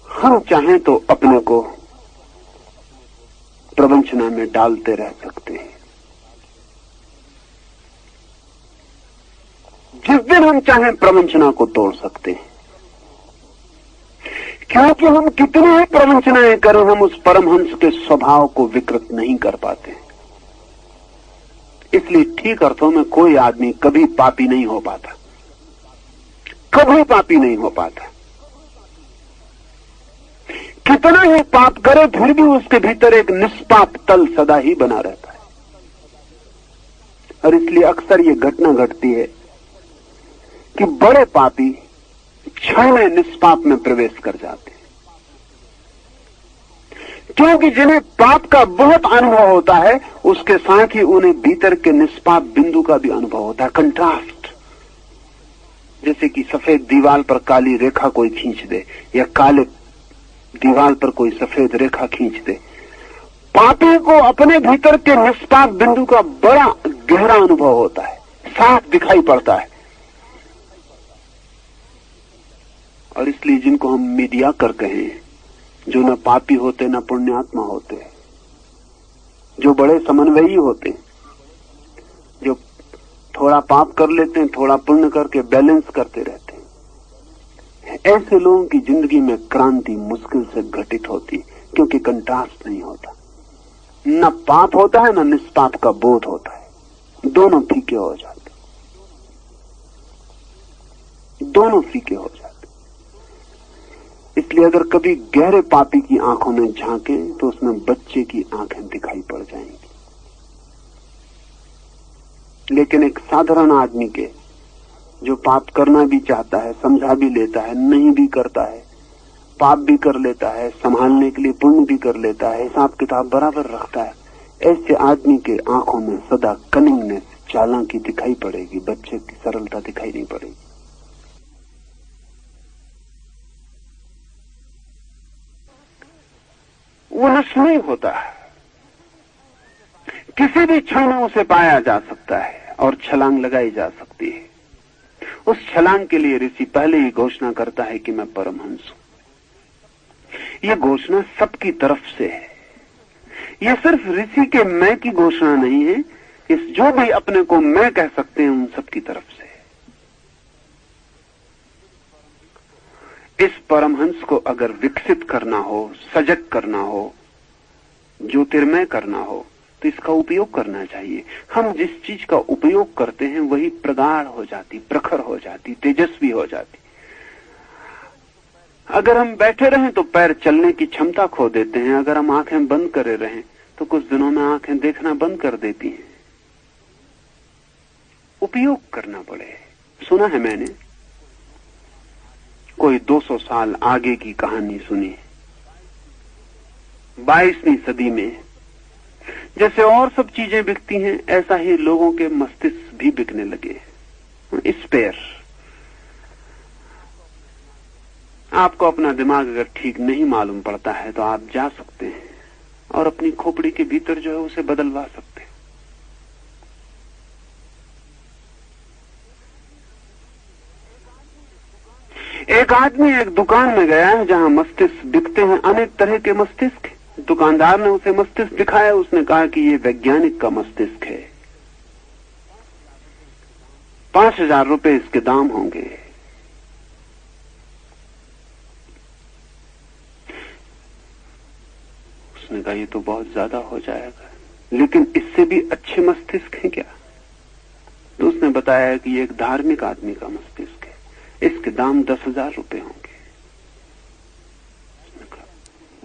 हम चाहें तो अपने को प्रवंचना में डालते रह सकते हैं। जिस दिन हम चाहें प्रवंचना को तोड़ सकते हैं, क्योंकि हम कितनी ही प्रवंचनाएं करें, हम उस परमहंस के स्वभाव को विकृत नहीं कर पाते। इसलिए ठीक अर्थों में कोई आदमी कभी पापी नहीं हो पाता, कभी पापी नहीं हो पाता। कितना ही पाप करे फिर भी उसके भीतर एक निष्पाप तल सदा ही बना रहता है। और इसलिए अक्सर ये घटना घटती है कि बड़े पापी क्षण में निष्पाप में प्रवेश कर जाते हैं, क्योंकि जिन्हें पाप का बहुत अनुभव होता है उसके साथ ही उन्हें भीतर के निष्पाप बिंदु का भी अनुभव होता है। कंट्रास्ट, जैसे कि सफेद दीवार पर काली रेखा कोई खींच दे या काले दीवार पर कोई सफेद रेखा खींच दे। पापी को अपने भीतर के निष्पाप बिंदु का बड़ा गहरा अनुभव होता है, साफ दिखाई पड़ता है। और इसलिए जिनको हम मीडियाकर कहें, जो न पापी होते न पुण्यात्मा होते, जो बड़े समन्वयी होते, जो थोड़ा पाप कर लेते हैं थोड़ा पुण्य करके बैलेंस करते रहते हैं, ऐसे लोगों की जिंदगी में क्रांति मुश्किल से घटित होती, क्योंकि कंट्रास्ट नहीं होता। न पाप होता है न निष्पाप का बोध होता है, दोनों फीके हो जाते, दोनों फीके हो जाते। इसलिए अगर कभी गहरे पापी की आंखों में झांकें तो उसमें बच्चे की आंखें दिखाई पड़ जाएंगी। लेकिन एक साधारण आदमी के, जो पाप करना भी चाहता है, समझा भी लेता है, नहीं भी करता है, पाप भी कर लेता है, संभालने के लिए पुण्य भी कर लेता है, हिसाब किताब बराबर रखता है, ऐसे आदमी के आंखों में सदा कनिंगनेस, चालाकी दिखाई पड़ेगी, बच्चे की सरलता दिखाई नहीं पड़ेगी। वो नष्ट नहीं होता, किसी भी क्षण में उसे पाया जा सकता है और छलांग लगाई जा सकती है। उस छलांग के लिए ऋषि पहले ही घोषणा करता है कि मैं परमहंस हूं। यह घोषणा सबकी तरफ से है, यह सिर्फ ऋषि के मैं की घोषणा नहीं है, इस जो भी अपने को मैं कह सकते हैं उन सबकी तरफ से। इस परमहंस को अगर विकसित करना हो, सजग करना हो, ज्योतिर्मय करना हो, तो इसका उपयोग करना चाहिए। हम जिस चीज का उपयोग करते हैं वही प्रगाढ़ हो जाती, प्रखर हो जाती, तेजस्वी हो जाती। अगर हम बैठे रहें तो पैर चलने की क्षमता खो देते हैं, अगर हम आंखें बंद करे रहें तो कुछ दिनों में आंखें देखना बंद कर देती हैं। उपयोग करना पड़े। सुना है मैंने, कोई 200 साल आगे की कहानी सुनी, 22वीं सदी में जैसे और सब चीजें बिकती हैं, ऐसा ही लोगों के मस्तिष्क भी बिकने लगे। स्पेयर, आपको अपना दिमाग अगर ठीक नहीं मालूम पड़ता है तो आप जा सकते हैं और अपनी खोपड़ी के भीतर जो है उसे बदलवा सकते हैं। एक आदमी एक दुकान में गया है जहां मस्तिष्क बिकते हैं, अनेक तरह के मस्तिष्क। दुकानदार ने उसे मस्तिष्क दिखाया, उसने कहा कि ये वैज्ञानिक का मस्तिष्क है, 5000 रुपए इसके दाम होंगे। उसने कहा ये तो बहुत ज्यादा हो जाएगा, लेकिन इससे भी अच्छे मस्तिष्क हैं क्या? तो उसने बताया कि ये एक धार्मिक आदमी का मस्तिष्क है, इसके दाम 10,000 रुपए होंगे। उसने कहा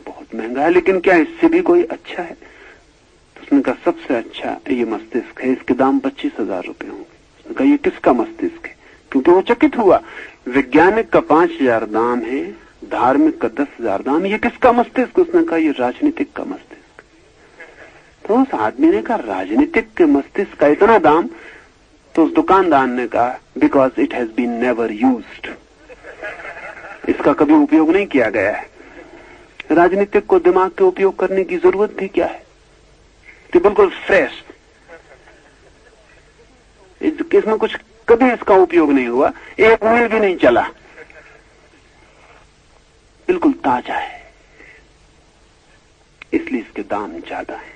बहुत महंगा है, लेकिन क्या इससे भी कोई अच्छा है? तो उसने कहा सबसे अच्छा ये मस्तिष्क है, इसके दाम 25,000 रुपए होंगे। उसने कहा ये किसका मस्तिष्क है? क्योंकि वो चकित हुआ, वैज्ञानिक का 5,000 दाम है, धार्मिक का 10,000 दाम। ये किसका मस्तिष्क? उसने कहा ये राजनीतिक का मस्तिष्क। तो उस आदमी ने कहा राजनीतिक के मस्तिष्क का इतना दाम? तो उस दुकानदार ने कहा because it has been never used, इसका कभी उपयोग नहीं किया गया है। राजनीतिक को दिमाग के उपयोग करने की जरूरत भी क्या है? कि बिल्कुल फ्रेश, इसमें कुछ कभी इसका उपयोग नहीं हुआ, एक मील भी नहीं चला, बिल्कुल ताजा है, इसलिए इसके दाम ज्यादा है।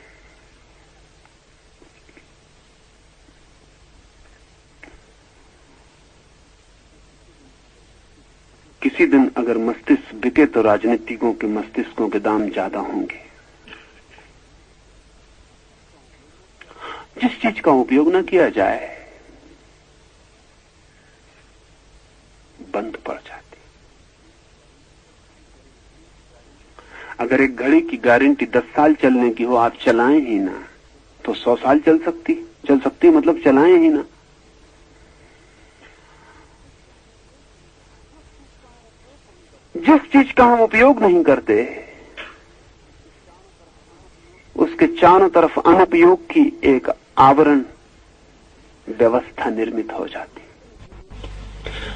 किसी दिन अगर मस्तिष्क बिके तो राजनीतिकों के मस्तिष्कों के दाम ज्यादा होंगे। जिस चीज का उपयोग न किया जाए बंद पड़ जाती। अगर एक घड़ी की गारंटी 10 साल चलने की हो, आप चलाएं ही ना तो 100 साल चल सकती मतलब चलाएं ही ना। जिस चीज का हम उपयोग नहीं करते उसके चारों तरफ अनुपयोग की एक आवरण व्यवस्था निर्मित हो जाती।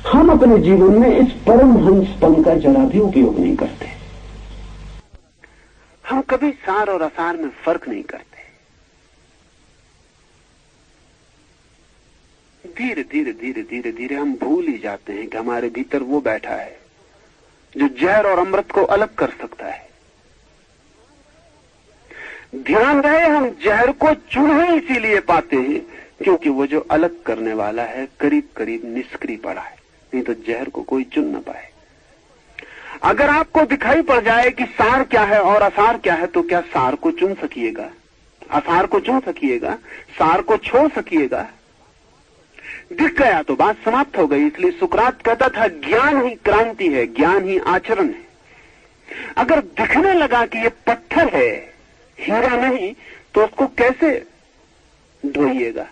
हम अपने जीवन में इस परमहंसपन का जरा भी उपयोग नहीं करते। हम कभी सार और असार में फर्क नहीं करते। धीरे धीरे धीरे धीरे धीरे हम भूल ही जाते हैं कि हमारे भीतर वो बैठा है जो जहर और अमृत को अलग कर सकता है। ध्यान रहे, हम जहर को चूहे इसीलिए पाते हैं क्योंकि वो जो अलग करने वाला है करीब करीब निष्क्रिय पड़ा है, नहीं तो जहर को कोई चुन न पाए। अगर आपको दिखाई पड़ जाए कि सार क्या है और असार क्या है, तो क्या सार को चुन सकिएगा? असार को चुन सकिएगा? सार को छोड़ सकिएगा? दिख गया तो बात समाप्त हो गई। इसलिए सुकरात कहता था ज्ञान ही क्रांति है, ज्ञान ही आचरण है। अगर दिखने लगा कि ये पत्थर है, हीरा नहीं, तो उसको कैसे ढोइएगा?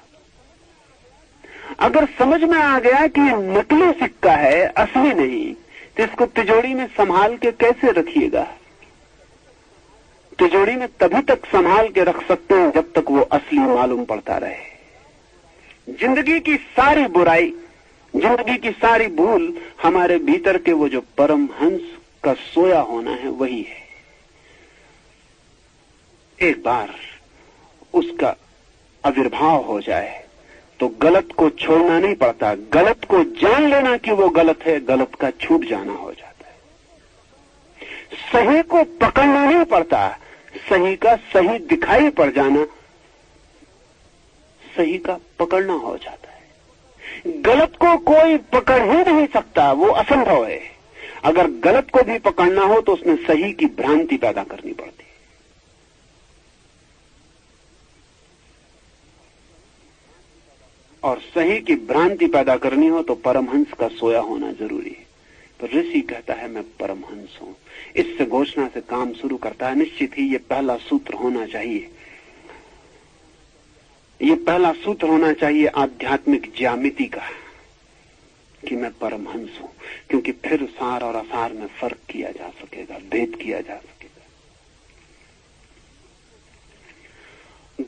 अगर समझ में आ गया कि ये नकली सिक्का है, असली नहीं, तो इसको तिजोरी में संभाल के कैसे रखिएगा? तिजोरी में तभी तक संभाल के रख सकते हैं जब तक वो असली मालूम पड़ता रहे। जिंदगी की सारी बुराई, जिंदगी की सारी भूल हमारे भीतर के वो जो परमहंस का सोया होना है वही है। एक बार उसका आविर्भाव हो जाए तो गलत को छोड़ना नहीं पड़ता, गलत को जान लेना कि वो गलत है, गलत का छूट जाना हो जाता है। सही को पकड़ना नहीं पड़ता, सही का सही दिखाई पड़ जाना सही का पकड़ना हो जाता है। गलत को कोई पकड़ ही नहीं सकता, वो असंभव है। अगर गलत को भी पकड़ना हो तो उसमें सही की भ्रांति पैदा करनी पड़ती है। और सही की भ्रांति पैदा करनी हो तो परमहंस का सोया होना जरूरी है। तो ऋषि कहता है मैं परमहंस हूं। इससे घोषणा से काम शुरू करता है। निश्चित ही ये पहला सूत्र होना चाहिए, ये पहला सूत्र होना चाहिए आध्यात्मिक ज्यामिति का कि मैं परमहंस हूं, क्योंकि फिर सार और असार में फर्क किया जा सकेगा, भेद किया जा सकेगा।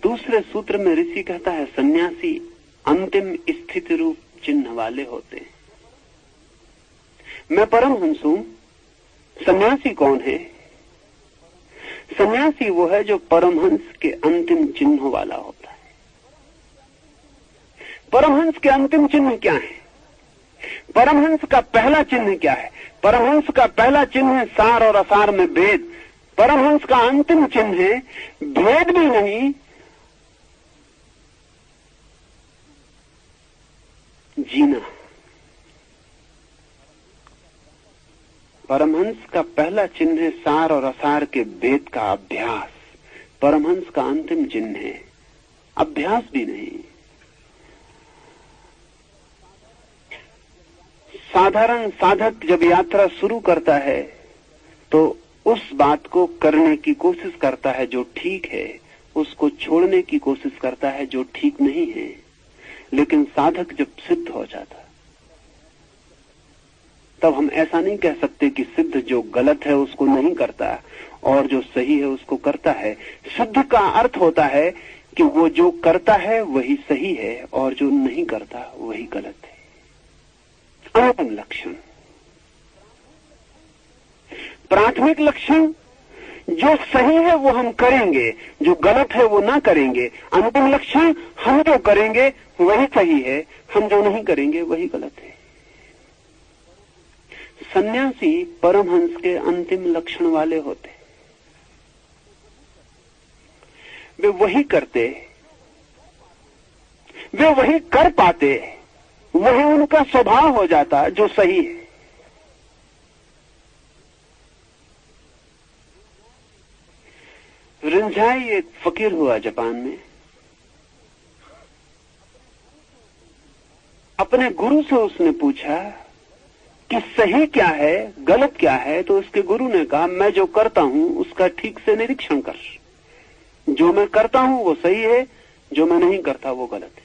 दूसरे सूत्र में ऋषि कहता है सन्यासी अंतिम स्थिति रूप चिन्ह वाले होते हैं। मैं परमहंस हूं। सन्यासी कौन है? सन्यासी वो है जो परमहंस के अंतिम चिन्ह वाला होता है। परमहंस के अंतिम चिन्ह क्या है? परमहंस का पहला चिन्ह क्या है? परमहंस का पहला चिन्ह है सार और असार में भेद। परमहंस का अंतिम चिन्ह है भेद भी नहीं, जीना। परमहंस का पहला चिन्ह है सार और असार के भेद का अभ्यास। परमहंस का अंतिम चिन्ह है अभ्यास भी नहीं। साधारण साधक जब यात्रा शुरू करता है तो उस बात को करने की कोशिश करता है जो ठीक है, उसको छोड़ने की कोशिश करता है जो ठीक नहीं है। लेकिन साधक जब सिद्ध हो जाता तब हम ऐसा नहीं कह सकते कि सिद्ध जो गलत है उसको नहीं करता और जो सही है उसको करता है। सिद्ध का अर्थ होता है कि वो जो करता है वही सही है और जो नहीं करता वही गलत है। अंतिम लक्षण। प्राथमिक लक्षण, जो सही है वो हम करेंगे, जो गलत है वो ना करेंगे। अंतिम लक्षण, हम जो करेंगे वही सही है, हम जो नहीं करेंगे वही गलत है। सन्यासी परमहंस के अंतिम लक्षण वाले होते। वे वही करते, वे वही कर पाते, वही उनका स्वभाव हो जाता जो सही है। रिंझाई एक फकीर हुआ जापान में। अपने गुरु से उसने पूछा कि सही क्या है, गलत क्या है, तो उसके गुरु ने कहा, मैं जो करता हूं उसका ठीक से निरीक्षण कर। जो मैं करता हूं वो सही है, जो मैं नहीं करता वो गलत है।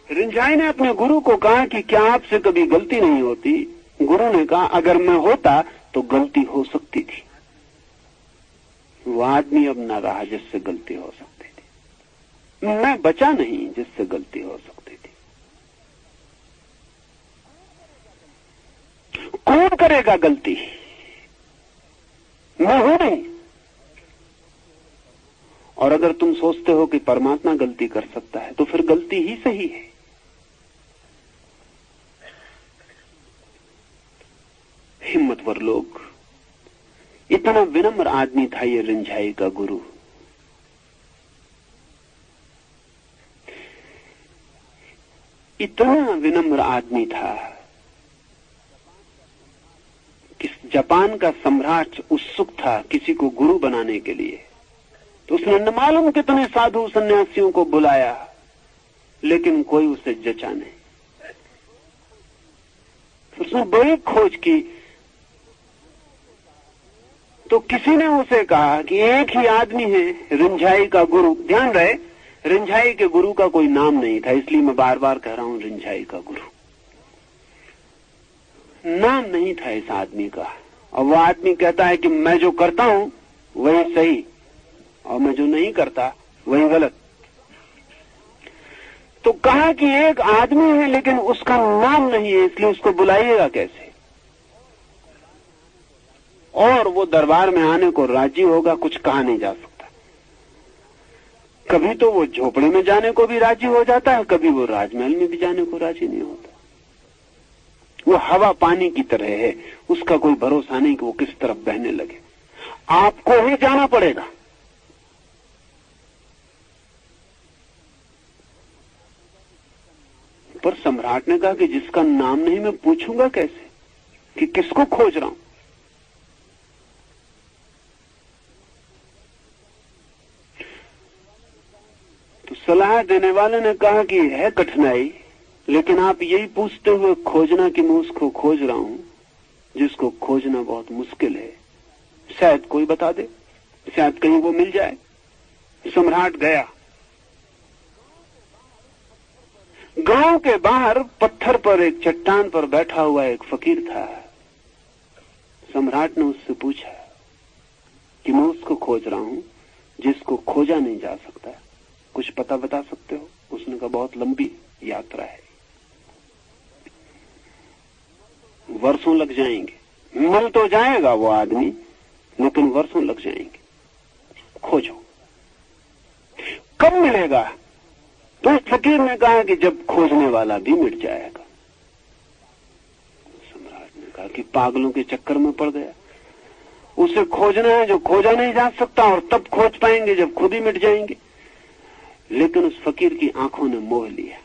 रिंझाई ने अपने गुरु को कहा कि क्या आपसे कभी गलती नहीं होती? गुरु ने कहा, अगर मैं होता तो गलती हो सकती थी। वो आदमी अब न रहा जिससे गलती हो सकती थी। मैं बचा नहीं जिससे गलती हो सकती थी। कौन करेगा गलती? मैं हूं नहीं। और अगर तुम सोचते हो कि परमात्मा गलती कर सकता है तो फिर गलती ही सही है। हिम्मतवर लोग। इतना विनम्र आदमी था ये रिंझाई का गुरु। इतना विनम्र आदमी था कि जापान का सम्राट उत्सुक था किसी को गुरु बनाने के लिए, तो उसने न मालूम कितने साधु सन्यासियों को बुलाया, लेकिन कोई उसे जचा नहीं। फिर उसने बड़ी खोज की तो किसी ने उसे कहा कि एक ही आदमी है रिंझाई का गुरु। ध्यान रहे, रिंझाई के गुरु का कोई नाम नहीं था, इसलिए मैं बार बार कह रहा हूं रिंझाई का गुरु। नाम नहीं था इस आदमी का, और वो आदमी कहता है कि मैं जो करता हूं वही सही और मैं जो नहीं करता वही गलत। तो कहा कि एक आदमी है लेकिन उसका नाम नहीं है, इसलिए उसको बुलाइएगा कैसे? और वो दरबार में आने को राजी होगा, कुछ कहा नहीं जा सकता। कभी तो वो झोपड़ी में जाने को भी राजी हो जाता है, कभी वो राजमहल में भी जाने को राजी नहीं होता। वो हवा पानी की तरह है, उसका कोई भरोसा नहीं कि वो किस तरफ बहने लगे। आपको ही जाना पड़ेगा। पर सम्राट ने कहा कि जिसका नाम नहीं मैं पूछूंगा कैसे कि किसको खोज रहा हूं? तो सलाह देने वाले ने कहा कि है कठिनाई, लेकिन आप यही पूछते हुए खोजना कि मैं उसको खोज रहा हूं जिसको खोजना बहुत मुश्किल है। शायद कोई बता दे, शायद कहीं वो मिल जाए। सम्राट गया। गांव के बाहर पत्थर पर एक चट्टान पर बैठा हुआ एक फकीर था। सम्राट ने उससे पूछा कि मैं उसको खोज रहा हूं जिसको खोजा नहीं जा सकता, कुछ पता बता सकते हो? उसने कहा बहुत लंबी यात्रा है, वर्षों लग जाएंगे। मिल तो जाएगा वो आदमी, लेकिन वर्षों लग जाएंगे। खोजो। कब मिलेगा? तो इस फकीर ने कहा कि जब खोजने वाला भी मिट जाएगा। सम्राट ने कहा कि पागलों के चक्कर में पड़ गया। उसे खोजना है जो खोजा नहीं जा सकता, और तब खोज पाएंगे जब खुद ही मिट जाएंगे। लेकिन उस फकीर की आंखों ने मोह लिया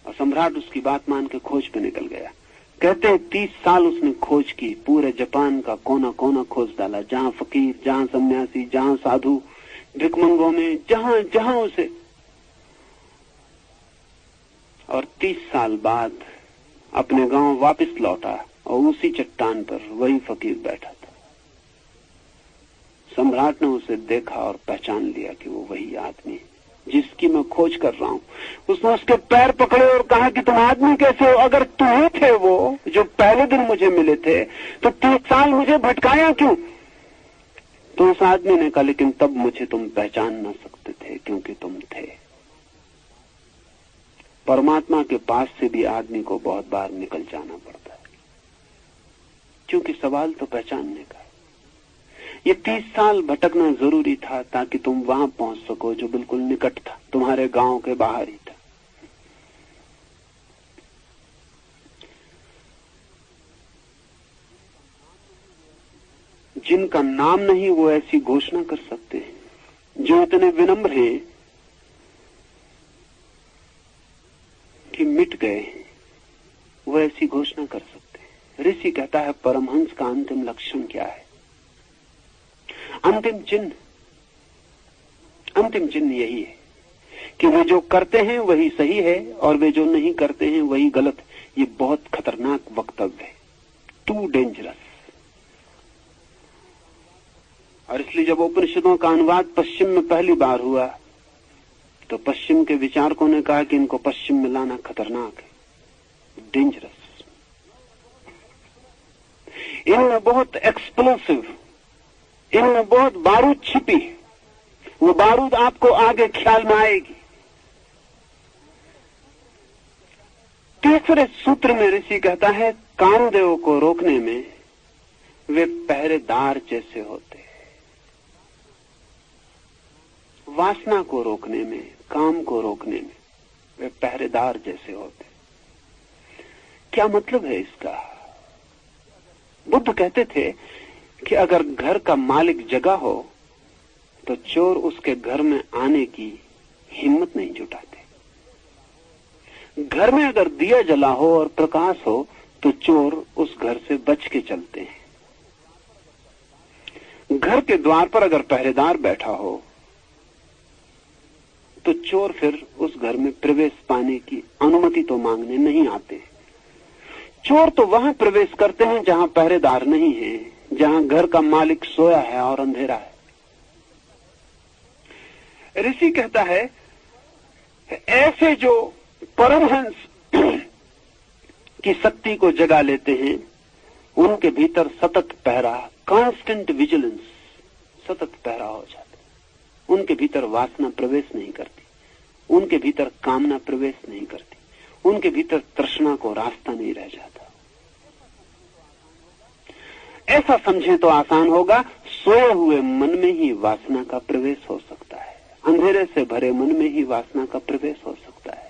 और सम्राट उसकी बात मान के खोज पे निकल गया। कहते हैं 30 साल उसने खोज की, पूरे जापान का कोना कोना खोज डाला, जहां फकीर, जहां सन्यासी, जहां साधु, भिकमंगों में, जहां जहां उसे। और 30 साल बाद अपने गांव वापस लौटा और उसी चट्टान पर वही फकीर बैठा था। सम्राट ने उसे देखा और पहचान लिया कि वो वही आदमी है। जिसकी मैं खोज कर रहा हूं। उसने उसके पैर पकड़े और कहा कि तुम आदमी कैसे हो? अगर तुम्हें थे वो जो पहले दिन मुझे मिले थे, तो 30 साल मुझे भटकाया क्यों? तो उस आदमी ने कहा, लेकिन तब मुझे तुम पहचान न सकते थे क्योंकि तुम थे। परमात्मा के पास से भी आदमी को बहुत बार निकल जाना पड़ता है, क्योंकि सवाल तो पहचानने का है। ये 30 साल भटकना जरूरी था ताकि तुम वहां पहुंच सको जो बिल्कुल निकट था, तुम्हारे गांव के बाहर ही था। जिनका नाम नहीं वो ऐसी घोषणा कर सकते हैं, जो इतने विनम्र हैं कि मिट गए, वो ऐसी घोषणा कर सकते हैं। ऋषि कहता है परमहंस का अंतिम लक्षण क्या है? अंतिम चिन्ह यही है कि वे जो करते हैं वही सही है और वे जो नहीं करते हैं वही गलत है। ये बहुत खतरनाक वक्तव्य है, टू डेंजरस। और इसलिए जब उपनिषदों का अनुवाद पश्चिम में पहली बार हुआ तो पश्चिम के विचारकों ने कहा कि इनको पश्चिम में लाना खतरनाक है, डेंजरस। इनमें बहुत एक्सप्लोसिव, इनमें बहुत बारूद छिपी है, वो बारूद आपको आगे ख्याल में आएगी। तीसरे सूत्र में ऋषि कहता है कामदेव को रोकने में वे पहरेदार जैसे होते हैं। वासना को रोकने में, काम को रोकने में वे पहरेदार जैसे होते। क्या मतलब है इसका? बुद्ध कहते थे कि अगर घर का मालिक जगा हो तो चोर उसके घर में आने की हिम्मत नहीं जुटाते। घर में अगर दिया जला हो और प्रकाश हो तो चोर उस घर से बच के चलते हैं। घर के द्वार पर अगर पहरेदार बैठा हो तो चोर फिर उस घर में प्रवेश पाने की अनुमति तो मांगने नहीं आते। चोर तो वहां प्रवेश करते हैं जहां पहरेदार नहीं है, जहां घर का मालिक सोया है और अंधेरा है। ऋषि कहता है ऐसे जो परमहंस की शक्ति को जगा लेते हैं उनके भीतर सतत पहरा, कांस्टेंट विजिलेंस, सतत पहरा हो जाता है। उनके भीतर वासना प्रवेश नहीं करती, उनके भीतर कामना प्रवेश नहीं करती, उनके भीतर तृष्णा को रास्ता नहीं रह जाता। ऐसा समझें तो आसान होगा, सोए हुए मन में ही वासना का प्रवेश हो सकता है, अंधेरे से भरे मन में ही वासना का प्रवेश हो सकता है।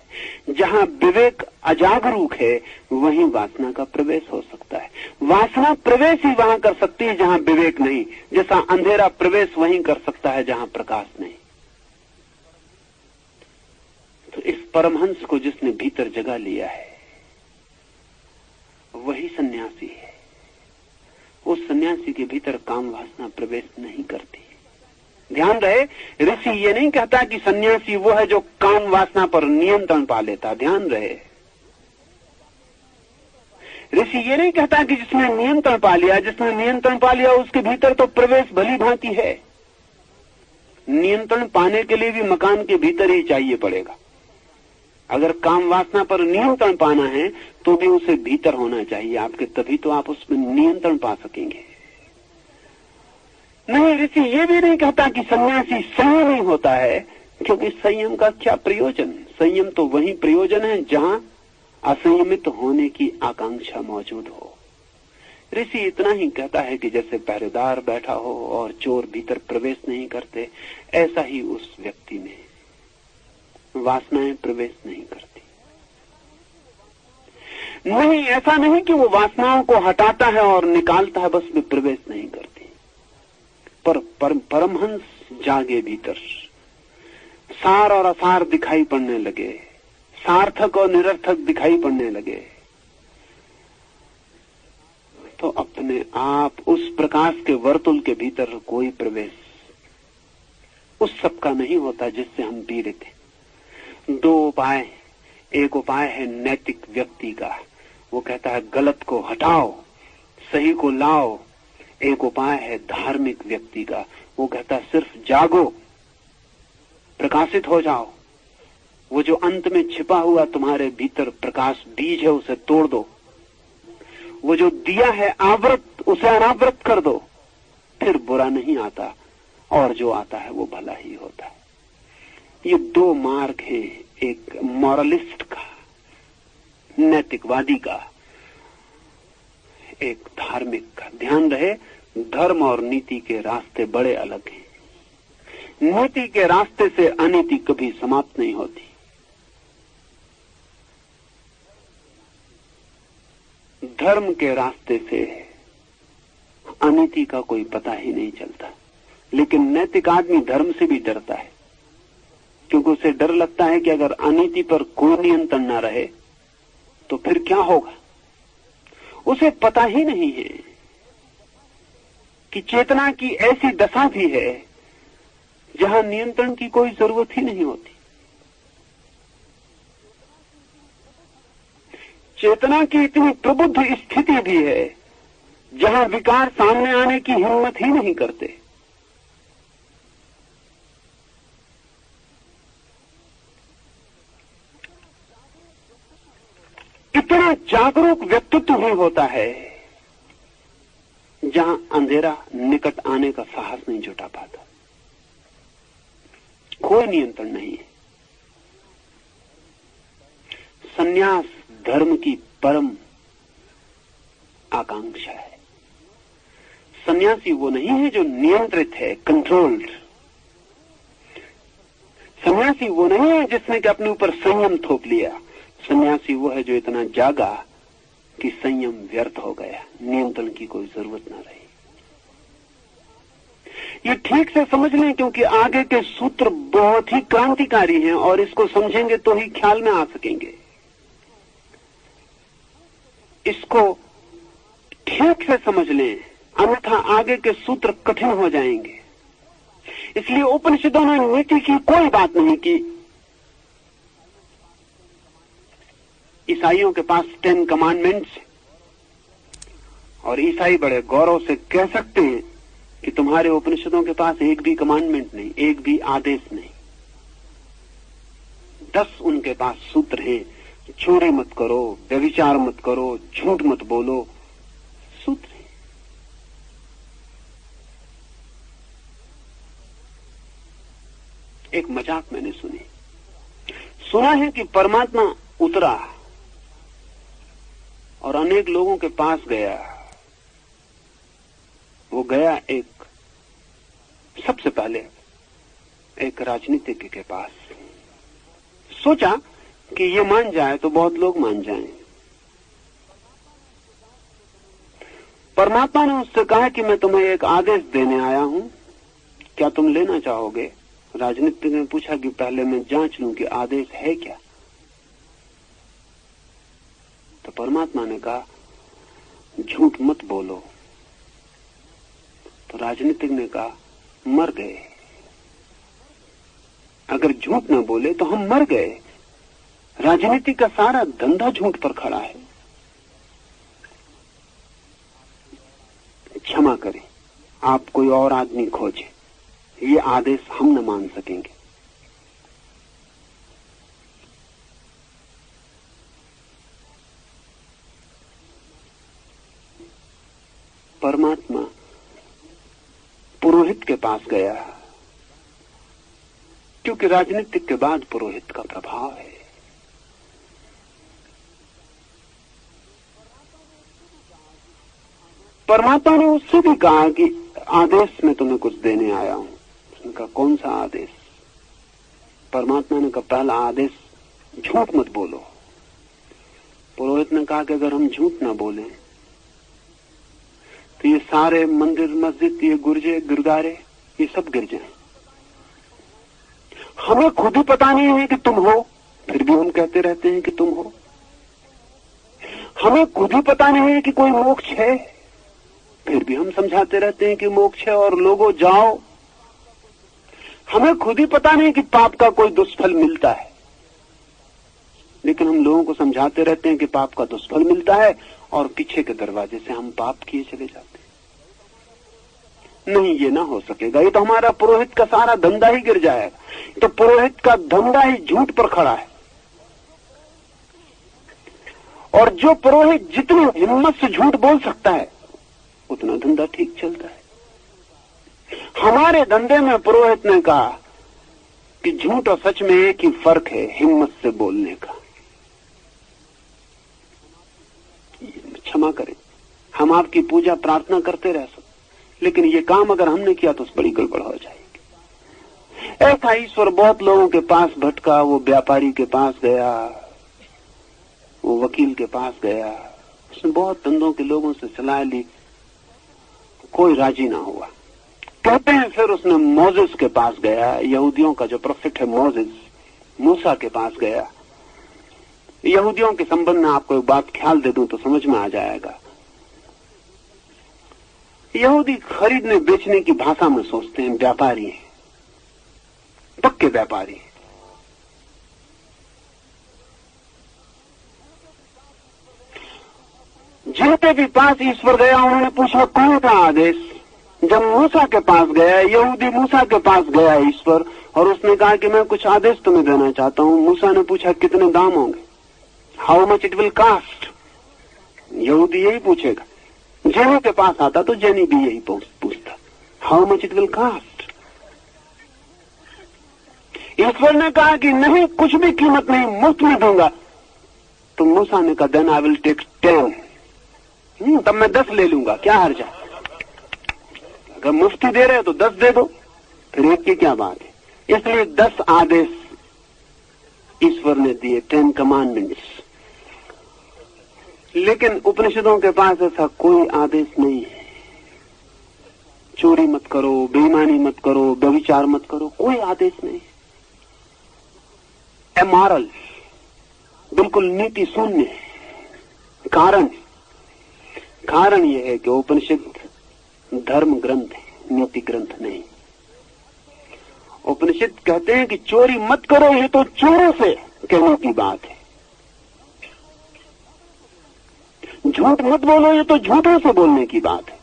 जहां विवेक अजागरूक है वहीं वासना का प्रवेश हो सकता है। वासना प्रवेश ही वहां कर सकती है जहां विवेक नहीं, जैसा अंधेरा प्रवेश वहीं कर सकता है जहां प्रकाश नहीं। तो इस परमहंस को जिसने भीतर जगा लिया है वही सन्यासी है। उस सन्यासी के भीतर काम वासना प्रवेश नहीं करती। ध्यान रहे, ऋषि ये नहीं कहता कि सन्यासी वो है जो काम वासना पर नियंत्रण पा लेता। ध्यान रहे, ऋषि ये नहीं कहता कि जिसने नियंत्रण पा लिया, जिसने नियंत्रण पा लिया उसके भीतर तो प्रवेश भली भांति है। नियंत्रण पाने के लिए भी मकान के भीतर ही चाहिए पड़ेगा। अगर काम वासना पर नियंत्रण पाना है तो भी उसे भीतर होना चाहिए आपके, तभी तो आप उसमें नियंत्रण पा सकेंगे। नहीं, ऋषि ये भी नहीं कहता कि सन्यासी संयमी होता है, क्योंकि संयम का क्या प्रयोजन? संयम तो वही प्रयोजन है जहां असंयमित होने की आकांक्षा मौजूद हो। ऋषि इतना ही कहता है कि जैसे पहरेदार बैठा हो और चोर भीतर प्रवेश नहीं करते, ऐसा ही उस व्यक्ति में वासनाएं प्रवेश नहीं करती। नहीं, ऐसा नहीं कि वो वासनाओं को हटाता है और निकालता है, बस वे प्रवेश नहीं करती। पर परमहंस जागे भीतर, सार और असार दिखाई पड़ने लगे, सार्थक और निरर्थक दिखाई पड़ने लगे, तो अपने आप उस प्रकाश के वर्तुल के भीतर कोई प्रवेश उस सब का नहीं होता जिससे हम पीड़ित हैं। दो उपाय, एक उपाय है नैतिक व्यक्ति का, वो कहता है गलत को हटाओ, सही को लाओ। एक उपाय है धार्मिक व्यक्ति का, वो कहता है सिर्फ जागो, प्रकाशित हो जाओ। वो जो अंत में छिपा हुआ तुम्हारे भीतर प्रकाश बीज है उसे तोड़ दो। वो जो दिया है आवृत उसे अनावृत कर दो। फिर बुरा नहीं आता और जो आता है वो भला ही होता है। ये दो मार्ग हैं, एक मॉरलिस्ट का, नैतिकवादी का, एक धार्मिक का। ध्यान रहे, धर्म और नीति के रास्ते बड़े अलग हैं। नीति के रास्ते से अनीति कभी समाप्त नहीं होती। धर्म के रास्ते से अनीति का कोई पता ही नहीं चलता। लेकिन नैतिक आदमी धर्म से भी डरता है, क्योंकि उसे डर लगता है कि अगर अनीति पर कोई नियंत्रण न रहे तो फिर क्या होगा। उसे पता ही नहीं है कि चेतना की ऐसी दशा भी है जहां नियंत्रण की कोई जरूरत ही नहीं होती। चेतना की इतनी प्रबुद्ध स्थिति भी है जहां विकार सामने आने की हिम्मत ही नहीं करते। इतना जागरूक व्यक्तित्व भी होता है जहां अंधेरा निकट आने का साहस नहीं जुटा पाता। कोई नियंत्रण नहीं है। संन्यास धर्म की परम आकांक्षा है। सन्यासी वो नहीं है जो नियंत्रित है, कंट्रोल्ड। सन्यासी वो नहीं है जिसने कि अपने ऊपर संयम थोप लिया। सन्यासी वो है जो इतना जागा कि संयम व्यर्थ हो गया, नियंत्रण की कोई जरूरत ना रही। ये ठीक से समझ लें, क्योंकि आगे के सूत्र बहुत ही क्रांतिकारी हैं और इसको समझेंगे तो ही ख्याल में आ सकेंगे। इसको ठीक से समझ लें, अन्यथा आगे के सूत्र कठिन हो जाएंगे। इसलिए उपनिषदों ने नीति की कोई बात नहीं की। ईसाइयों के पास 10 कमांडमेंट्स और ईसाई बड़े गौरव से कह सकते हैं कि तुम्हारे उपनिषदों के पास एक भी कमांडमेंट नहीं, एक भी आदेश नहीं। 10 उनके पास सूत्र हैं। चोरी मत करो, व्यभिचार मत करो, झूठ मत बोलो, सूत्र है। एक मजाक मैंने सुना है कि परमात्मा उतरा और अनेक लोगों के पास गया। वो गया सबसे पहले एक राजनीतिज्ञ के पास। सोचा कि ये मान जाए तो बहुत लोग मान जाएं। परमात्मा ने उससे कहा कि मैं तुम्हें एक आदेश देने आया हूं, क्या तुम लेना चाहोगे? राजनीतिज्ञ ने पूछा कि पहले मैं जांच लूं कि आदेश है क्या। तो परमात्मा ने कहा झूठ मत बोलो। तो राजनीतिज्ञ ने कहा मर गए। अगर झूठ न बोले तो हम मर गए। राजनीति का सारा धंधा झूठ पर खड़ा है। क्षमा करें, आप कोई और आदमी खोजें, ये आदेश हम न मान सकेंगे। परमात्मा पुरोहित के पास गया, क्योंकि राजनीतिक के बाद पुरोहित का प्रभाव है। परमात्मा ने उससे भी कहा कि आदेश में तुम्हें कुछ देने आया हूं। उसने कहा कौन सा आदेश? परमात्मा ने कहा पहला आदेश झूठ मत बोलो। पुरोहित ने कहा कि अगर हम झूठ ना बोले तो ये सारे मंदिर, मस्जिद, ये गुर्जे, गुरुद्वारे, ये सब गिर जाएं। हमें खुद ही पता नहीं है कि तुम हो, फिर भी हम कहते रहते हैं कि तुम हो। हमें खुद ही पता नहीं है कि कोई मोक्ष है, फिर भी हम समझाते रहते हैं कि मोक्ष है और लोगों जाओ। हमें खुद ही पता नहीं कि पाप का कोई दुष्फल मिलता है, लेकिन हम लोगों को समझाते रहते हैं कि पाप का दुष्फल मिलता है और पीछे के दरवाजे से हम पाप किए चले जाते हैं। नहीं, ये ना हो सकेगा, ये तो हमारा पुरोहित का सारा धंधा ही गिर जाएगा। तो पुरोहित का धंधा ही झूठ पर खड़ा है, और जो पुरोहित जितनी हिम्मत से झूठ बोल सकता है उतना धंधा ठीक चलता है। हमारे धंधे में पुरोहित ने कहा कि झूठ और सच में एक ही फर्क है, हिम्मत से बोलने का। क्षमा करें, हम आपकी पूजा प्रार्थना करते रह सकते, लेकिन ये काम अगर हमने किया तो बड़ी गड़बड़ हो जाएगी। ऐसा ईश्वर बहुत लोगों के पास भटका, वो व्यापारी के पास गया, वो वकील के पास गया, उसने बहुत धंधों के लोगों से सलाह ली, कोई राजी ना हुआ। कहते हैं फिर उसने मोजेस के पास गया, यहूदियों का जो प्रोफेट है मोजेस, मूसा के पास गया। यहूदियों के संबंध में आपको एक बात ख्याल दे दूं तो समझ में आ जाएगा। यहूदी खरीदने बेचने की भाषा में सोचते हैं, व्यापारी हैं, पक्के व्यापारी हैं। जिनके भी पास ईश्वर गया उन्होंने पूछा कौन सा आदेश। जब मूसा के पास गया, यहूदी मूसा के पास गया ईश्वर, और उसने कहा कि मैं कुछ आदेश तुम्हें देना चाहता हूं। मूसा ने पूछा कितने दाम होंगे, how much it will cost. यहूदी यही पूछेगा, जैनी के पास आता तो जैनी भी यही पूछता, how much it will cost. ईश्वर ने कहा कि नहीं, कुछ भी कीमत नहीं, मुफ्त में दूंगा। तो मूसा ने कहा देन आई विल टेक 10, तब मैं 10 ले लूंगा, क्या हर्ज है। अगर मुफ्ती दे रहे तो 10 दे दो, फिर एक की क्या बात है। इसलिए 10 आदेश ईश्वर ने दिए, 10 कमांडमेंट्स। लेकिन उपनिषदों के पास ऐसा कोई आदेश नहीं है। चोरी मत करो, बेईमानी मत करो, व्यभिचार मत करो, कोई आदेश नहीं। अमोरल, बिल्कुल नीति शून्य। कारण यह है कि उपनिषद धर्म ग्रंथ है, नीति ग्रंथ नहीं। उपनिषद कहते हैं कि चोरी मत करो, ये तो चोरों से कहने की बात है। झूठ मत बोलो, ये तो झूठों से बोलने की बात है।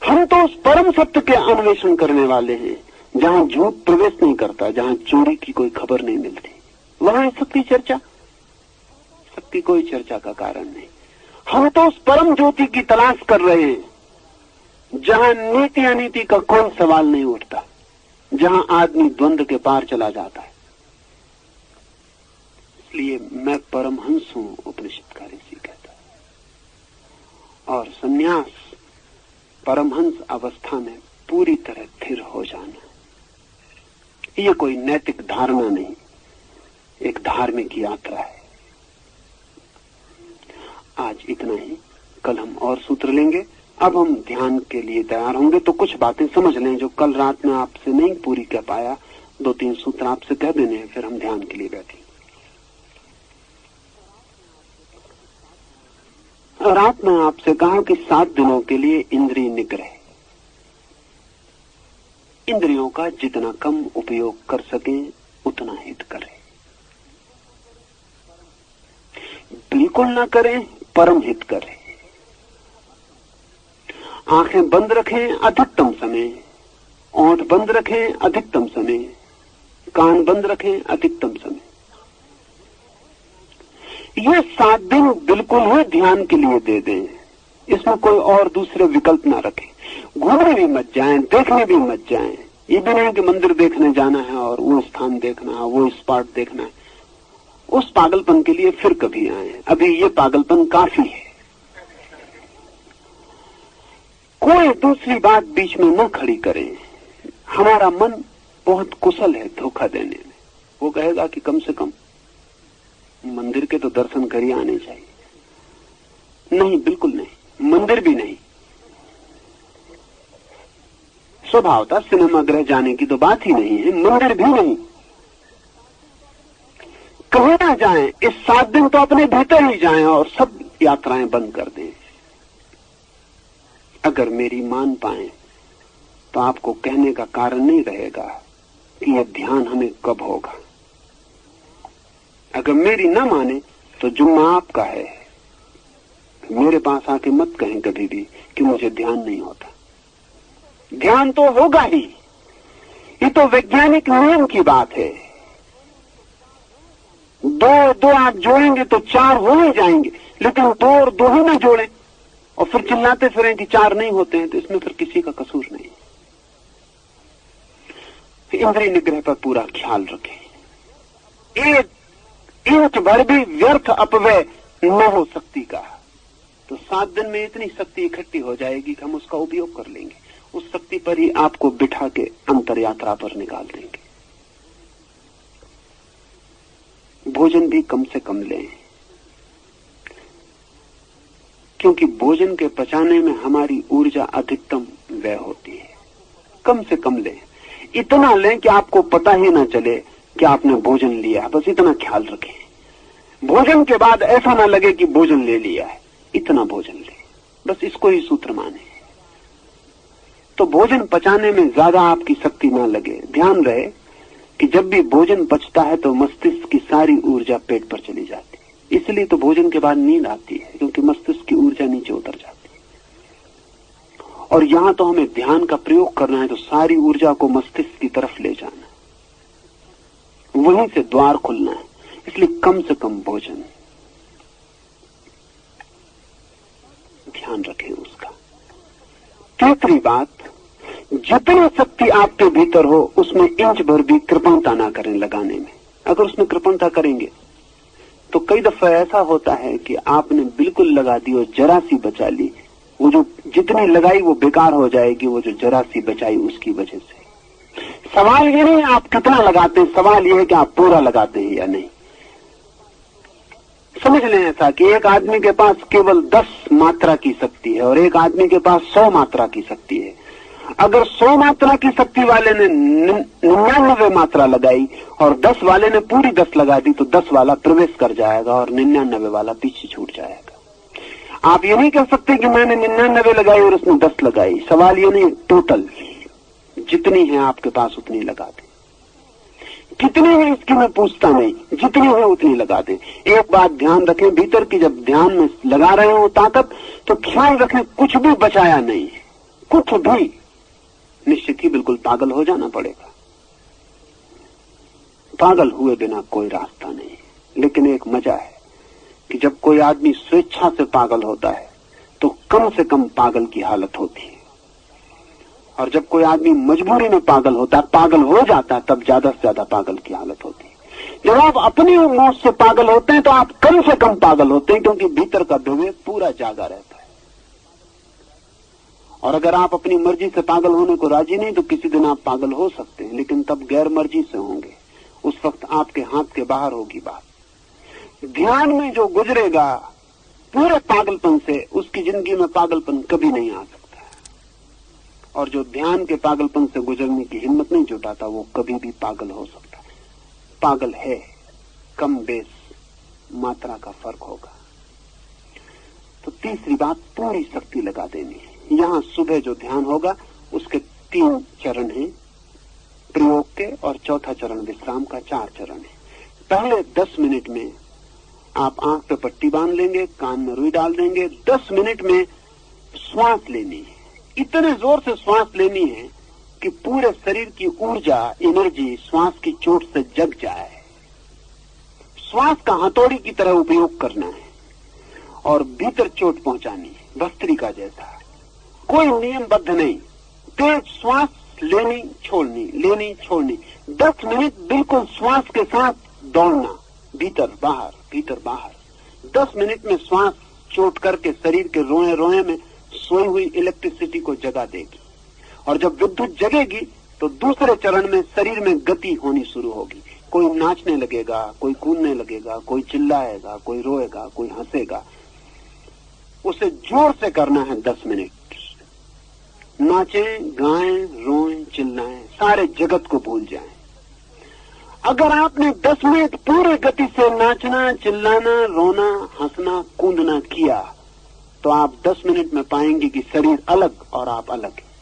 हम तो उस परम सत्य के अन्वेषण करने वाले हैं जहां झूठ प्रवेश नहीं करता, जहां चोरी की कोई खबर नहीं मिलती, वहां सबकी चर्चा, सबकी कोई चर्चा का कारण नहीं। हम तो उस परम ज्योति की तलाश कर रहे हैं जहां नीति अनीति का कोई सवाल नहीं उठता, जहां आदमी द्वंद्व के पार चला जाता है। इसलिए मैं परमहंस हूं, उपनिषद का ऋषि कहता है। और संन्यास परमहंस अवस्था में पूरी तरह स्थिर हो जाना, ये कोई नैतिक धारणा नहीं, एक धार्मिक यात्रा है। आज इतना ही, कल हम और सूत्र लेंगे। अब हम ध्यान के लिए तैयार होंगे, तो कुछ बातें समझ लें जो कल रात में आपसे नहीं पूरी कर पाया। 2-3 सूत्र आपसे कह देने हैं, फिर हम ध्यान के लिए बैठेंगे। रात में आपसे कहा कि 7 दिनों के लिए इंद्रिय निग्रह, इंद्रियों का जितना कम उपयोग कर सकें उतना हित करें, बिल्कुल ना करें, परम हित करें। आंखें बंद रखें अधिकतम समय, ओंठ बंद रखें अधिकतम समय, कान बंद रखें अधिकतम समय। ये 7 दिन बिल्कुल ही ध्यान के लिए दे दें, इसमें कोई और दूसरे विकल्प ना रखें। घूमने भी मत जाएं, देखने भी मत जाएं। ये भी नहीं कि मंदिर देखने जाना है और वो स्थान देखना है, वो स्पॉट देखना है। उस पागलपन के लिए फिर कभी आए, अभी ये पागलपन काफी है। कोई दूसरी बात बीच में न खड़ी करें। हमारा मन बहुत कुशल है धोखा देने में। वो कहेगा कि कम से कम मंदिर के तो दर्शन कर ही आने चाहिए। नहीं, बिल्कुल नहीं, मंदिर भी नहीं। स्वभावतः सिनेमा गृह जाने की तो बात ही नहीं है, मंदिर भी नहीं। कहीं ना जाएं, इस 7 दिन तो अपने भीतर ही जाएं और सब यात्राएं बंद कर दें। अगर मेरी मान पाए तो आपको कहने का कारण नहीं रहेगा कि यह ध्यान हमें कब होगा। अगर मेरी ना माने तो जुम्मा आपका है। मेरे पास आके मत कहें कभी भी कि मुझे ध्यान नहीं होता। ध्यान तो होगा ही, ये तो वैज्ञानिक नियम की बात है। दो दो आप जोड़ेंगे तो चार हो ही जाएंगे, लेकिन दो और दो ही ना जोड़ें और फिर चिल्लाते फिरें कि चार नहीं होते हैं, तो इसमें फिर किसी का कसूर नहीं। इंद्रिय निग्रह पर पूरा ख्याल रखें। एक इंच भर भी व्यर्थ अपव्यय न हो शक्ति का, तो 7 दिन में इतनी शक्ति इकट्ठी हो जाएगी कि हम उसका उपयोग कर लेंगे। उस शक्ति पर ही आपको बिठा के अंतर यात्रा पर निकाल देंगे। भोजन भी कम से कम लें, क्योंकि भोजन के पचाने में हमारी ऊर्जा अधिकतम व्यय होती है। कम से कम लें, इतना लें कि आपको पता ही ना चले कि आपने भोजन लिया। बस इतना ख्याल रखें। भोजन के बाद ऐसा ना लगे कि भोजन ले लिया है, इतना भोजन ले, बस इसको ही सूत्र माने। तो भोजन पचाने में ज्यादा आपकी शक्ति ना लगे। ध्यान रहे कि जब भी भोजन पचता है तो मस्तिष्क की सारी ऊर्जा पेट पर चली जाती है। इसलिए तो भोजन के बाद नींद आती है, क्योंकि मस्तिष्क की ऊर्जा नीचे उतर जाती है। और यहां तो हमें ध्यान का प्रयोग करना है, तो सारी ऊर्जा को मस्तिष्क की तरफ ले जाना, वहीं से द्वार खुलना है। इसलिए कम से कम भोजन, ध्यान रखें उसका। तीसरी बात, जितनी शक्ति आपके भीतर हो उसमें इंच भर भी कृपणता ना करें लगाने में। अगर उसमें कृपणता करेंगे तो कई दफा ऐसा होता है कि आपने बिल्कुल लगा दी और जरा सी बचा ली, वो जो जितनी लगाई वो बेकार हो जाएगी, वो जो जरा सी बचाई उसकी वजह से। सवाल ये नहीं आप कितना लगाते हैं, सवाल ये है कि आप पूरा लगाते हैं या नहीं। समझ लें ऐसा कि एक आदमी के पास केवल 10 मात्रा की शक्ति है और एक आदमी के पास 100 मात्रा की शक्ति है। अगर 100 मात्रा की शक्ति वाले ने 99 मात्रा लगाई और 10 वाले ने पूरी 10 लगा दी, तो 10 वाला प्रवेश कर जाएगा और 99 वाला पीछे छूट जाएगा। आप ये नहीं कह सकते कि मैंने 99 लगाई और उसने 10 लगाई। सवाल ये नहीं, टोटल जितनी है आपके पास उतनी लगा दें। कितनी है इसकी मैं पूछता नहीं, जितनी है उतनी लगा दें। एक बात ध्यान रखें, भीतर की जब ध्यान में लगा रहे हो ताकत, तो ख्याल रखें कुछ भी बचाया नहीं, कुछ भी। निश्चित ही बिल्कुल पागल हो जाना पड़ेगा, पागल हुए बिना कोई रास्ता नहीं। लेकिन एक मजा है कि जब कोई आदमी स्वेच्छा से पागल होता है तो कम से कम पागल की हालत होती है, और जब कोई आदमी मजबूरी में पागल होता है, पागल हो जाता है, तब ज्यादा से ज्यादा पागल की हालत होती है। जब आप अपनी मौत से पागल होते हैं तो आप कम से कम पागल होते हैं, क्योंकि भीतर का विवेक पूरा जागा रहता है। और अगर आप अपनी मर्जी से पागल होने को राजी नहीं, तो किसी दिन आप पागल हो सकते हैं, लेकिन तब गैर मर्जी से होंगे। उस वक्त आपके हाथ के बाहर होगी बात। ध्यान में जो गुजरेगा पूरे पागलपन से, उसकी जिंदगी में पागलपन कभी नहीं आ सकता। और जो ध्यान के पागलपन से गुजरने की हिम्मत नहीं जुटाता, वो कभी भी पागल हो सकता है। पागल है, कम बेस मात्रा का फर्क होगा। तो तीसरी बात, पूरी शक्ति लगा देनी है। यहां सुबह जो ध्यान होगा उसके 3 चरण हैं प्रयोग के, और चौथा चरण विश्राम का, 4 चरण है। पहले 10 मिनट में आप आंख पे पट्टी बांध लेंगे, कान में रुई डाल देंगे। 10 मिनट में श्वास लेनी है, इतने जोर से श्वास लेनी है कि पूरे शरीर की ऊर्जा, एनर्जी श्वास की चोट से जग जाए। श्वास का हथौड़ी की तरह उपयोग करना है और भीतर चोट पहुंचानी है, भस्त्रिका जैसा। कोई नियमबद्ध नहीं, तेज श्वास लेनी छोड़नी, लेनी छोड़नी। 10 मिनट बिल्कुल श्वास के साथ दौड़ना, भीतर बाहर भीतर बाहर। 10 मिनट में श्वास चोट करके शरीर के रोए रोए में सोई हुई इलेक्ट्रिसिटी को जगा देगी। और जब विद्युत जगेगी तो दूसरे चरण में शरीर में गति होनी शुरू होगी। कोई नाचने लगेगा, कोई कूदने लगेगा, कोई चिल्लाएगा, कोई रोएगा, कोई हंसेगा। उसे जोर से करना है 10 मिनट। नाचें, गाएं, रोएं, चिल्लाएं, सारे जगत को भूल जाएं। अगर आपने 10 मिनट पूरे गति से नाचना, चिल्लाना, रोना, हंसना, कूदना किया, तो आप 10 मिनट में पाएंगे कि शरीर अलग और आप अलग है।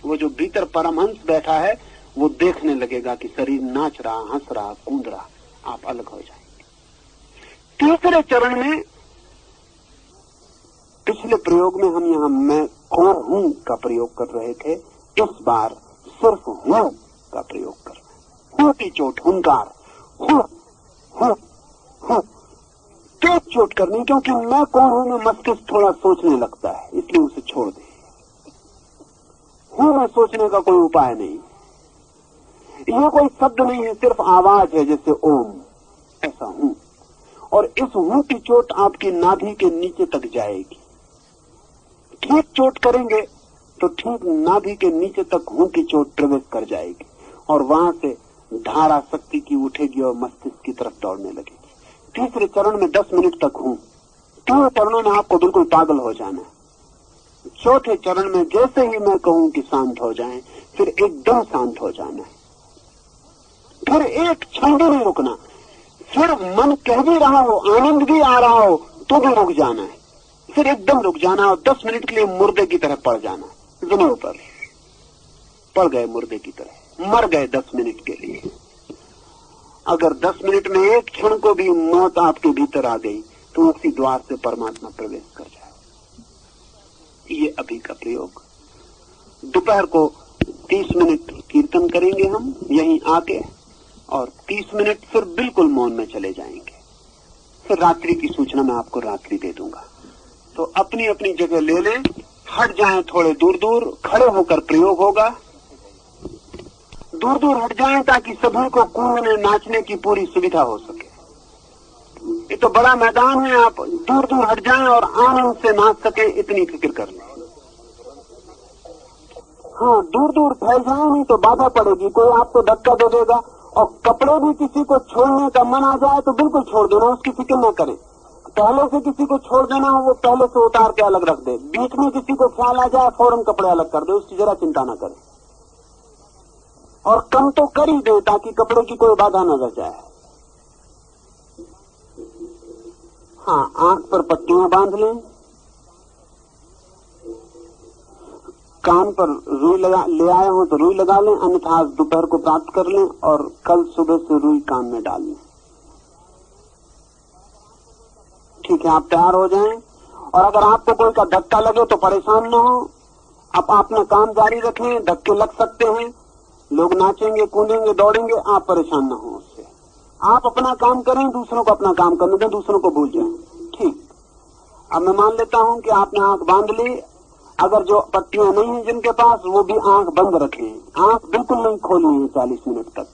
वो जो भीतर परमहंस बैठा है वो देखने लगेगा कि शरीर नाच रहा, हंस रहा, कूद रहा, आप अलग हो जाएंगे। तीसरे चरण में, पिछले प्रयोग में हम यहां मैं कौन हूं का प्रयोग कर रहे थे, इस बार सिर्फ हूं का प्रयोग कर रहे हैं। हूं की चोट, हुंकार, हूं हूं हूं, तेज चोट करनी, क्योंकि मैं कौन हूं में मस्तिष्क थोड़ा सोचने लगता है, इसलिए उसे छोड़ दे। हूं में सोचने का कोई उपाय नहीं, यह कोई शब्द नहीं है, सिर्फ आवाज है, जैसे ओम, ऐसा हूं। और इस हूं की चोट आपकी नाभि के नीचे तक जाएगी। ठीक चोट करेंगे तो ठीक नाभि के नीचे तक हूं की चोट प्रवेश कर जाएगी और वहां से धारा शक्ति की उठेगी और मस्तिष्क की तरफ दौड़ने लगेगी। तीसरे चरण में 10 मिनट तक हूं, 3 चरणों में आपको बिल्कुल पागल हो जाना है। चौथे चरण में जैसे ही मैं कहूं कि शांत हो जाएं, फिर एकदम शांत हो जाना है, फिर एक क्षण भी नहीं रुकना। फिर मन कह भी रहा हो, आनंद भी आ रहा हो, तो भी रुक जाना है, फिर एकदम रुक जाना और 10 मिनट के लिए मुर्दे की तरह पड़ जाना। जमीन पर पड़ गए मुर्दे की तरह, मर गए 10 मिनट के लिए। अगर 10 मिनट में एक क्षण को भी मौत आपके भीतर आ गई तो उसी द्वार से परमात्मा प्रवेश कर जाए। ये अभी का प्रयोग। दोपहर को 30 मिनट कीर्तन करेंगे हम यहीं आके, और 30 मिनट फिर बिल्कुल मौन में चले जाएंगे। फिर रात्रि की सूचना मैं आपको रात्रि दे दूंगा। तो अपनी अपनी जगह ले लें, हट जाएं थोड़े दूर दूर, खड़े होकर प्रयोग होगा। दूर दूर हट जाएं ताकि सभी को कूदने नाचने की पूरी सुविधा हो सके। ये तो बड़ा मैदान है, आप दूर दूर हट जाएं और आनंद से नाच सके, इतनी फिक्र कर लें। हाँ, दूर दूर फैल जाए, नहीं तो बाधा पड़ेगी, कोई आपको धक्का दे देगा। और कपड़े भी किसी को छोड़ने का मन आ जाए तो बिल्कुल छोड़ देना, उसकी फिक्र न करें। पहले से किसी को छोड़ देना हो, वो पहले से उतार के अलग रख दे। बीच में किसी को ख्याल आ जाए, फौरन कपड़े अलग कर दे, उसकी जरा चिंता न करें। और कम तो कर ही दे ताकि कपड़े की कोई बाधा न रह जाए। हाँ, आंख पर पट्टियां बांध लें, कान पर रुई ले आए हो तो रुई लगा लें, अन्यथा आज दोपहर को प्राप्त कर लें और कल सुबह से रुई कान में डाल लें। ठीक है, आप तैयार हो जाएं। और अगर आपको कोई का धक्का लगे तो परेशान न हो, आप अपना काम जारी रखें। धक्के लग सकते हैं, लोग नाचेंगे, कूदेंगे, दौड़ेंगे, आप परेशान न हो उससे। आप अपना काम करें, दूसरों को अपना काम करने दें, दूसरों को भूल जाएं। ठीक, अब मैं मान लेता हूं कि आपने आंख बांध ली। अगर जो पट्टियां नहीं है जिनके पास, वो भी आंख बंद रखें, आंख बिल्कुल नहीं खोलनी है 40 मिनट तक।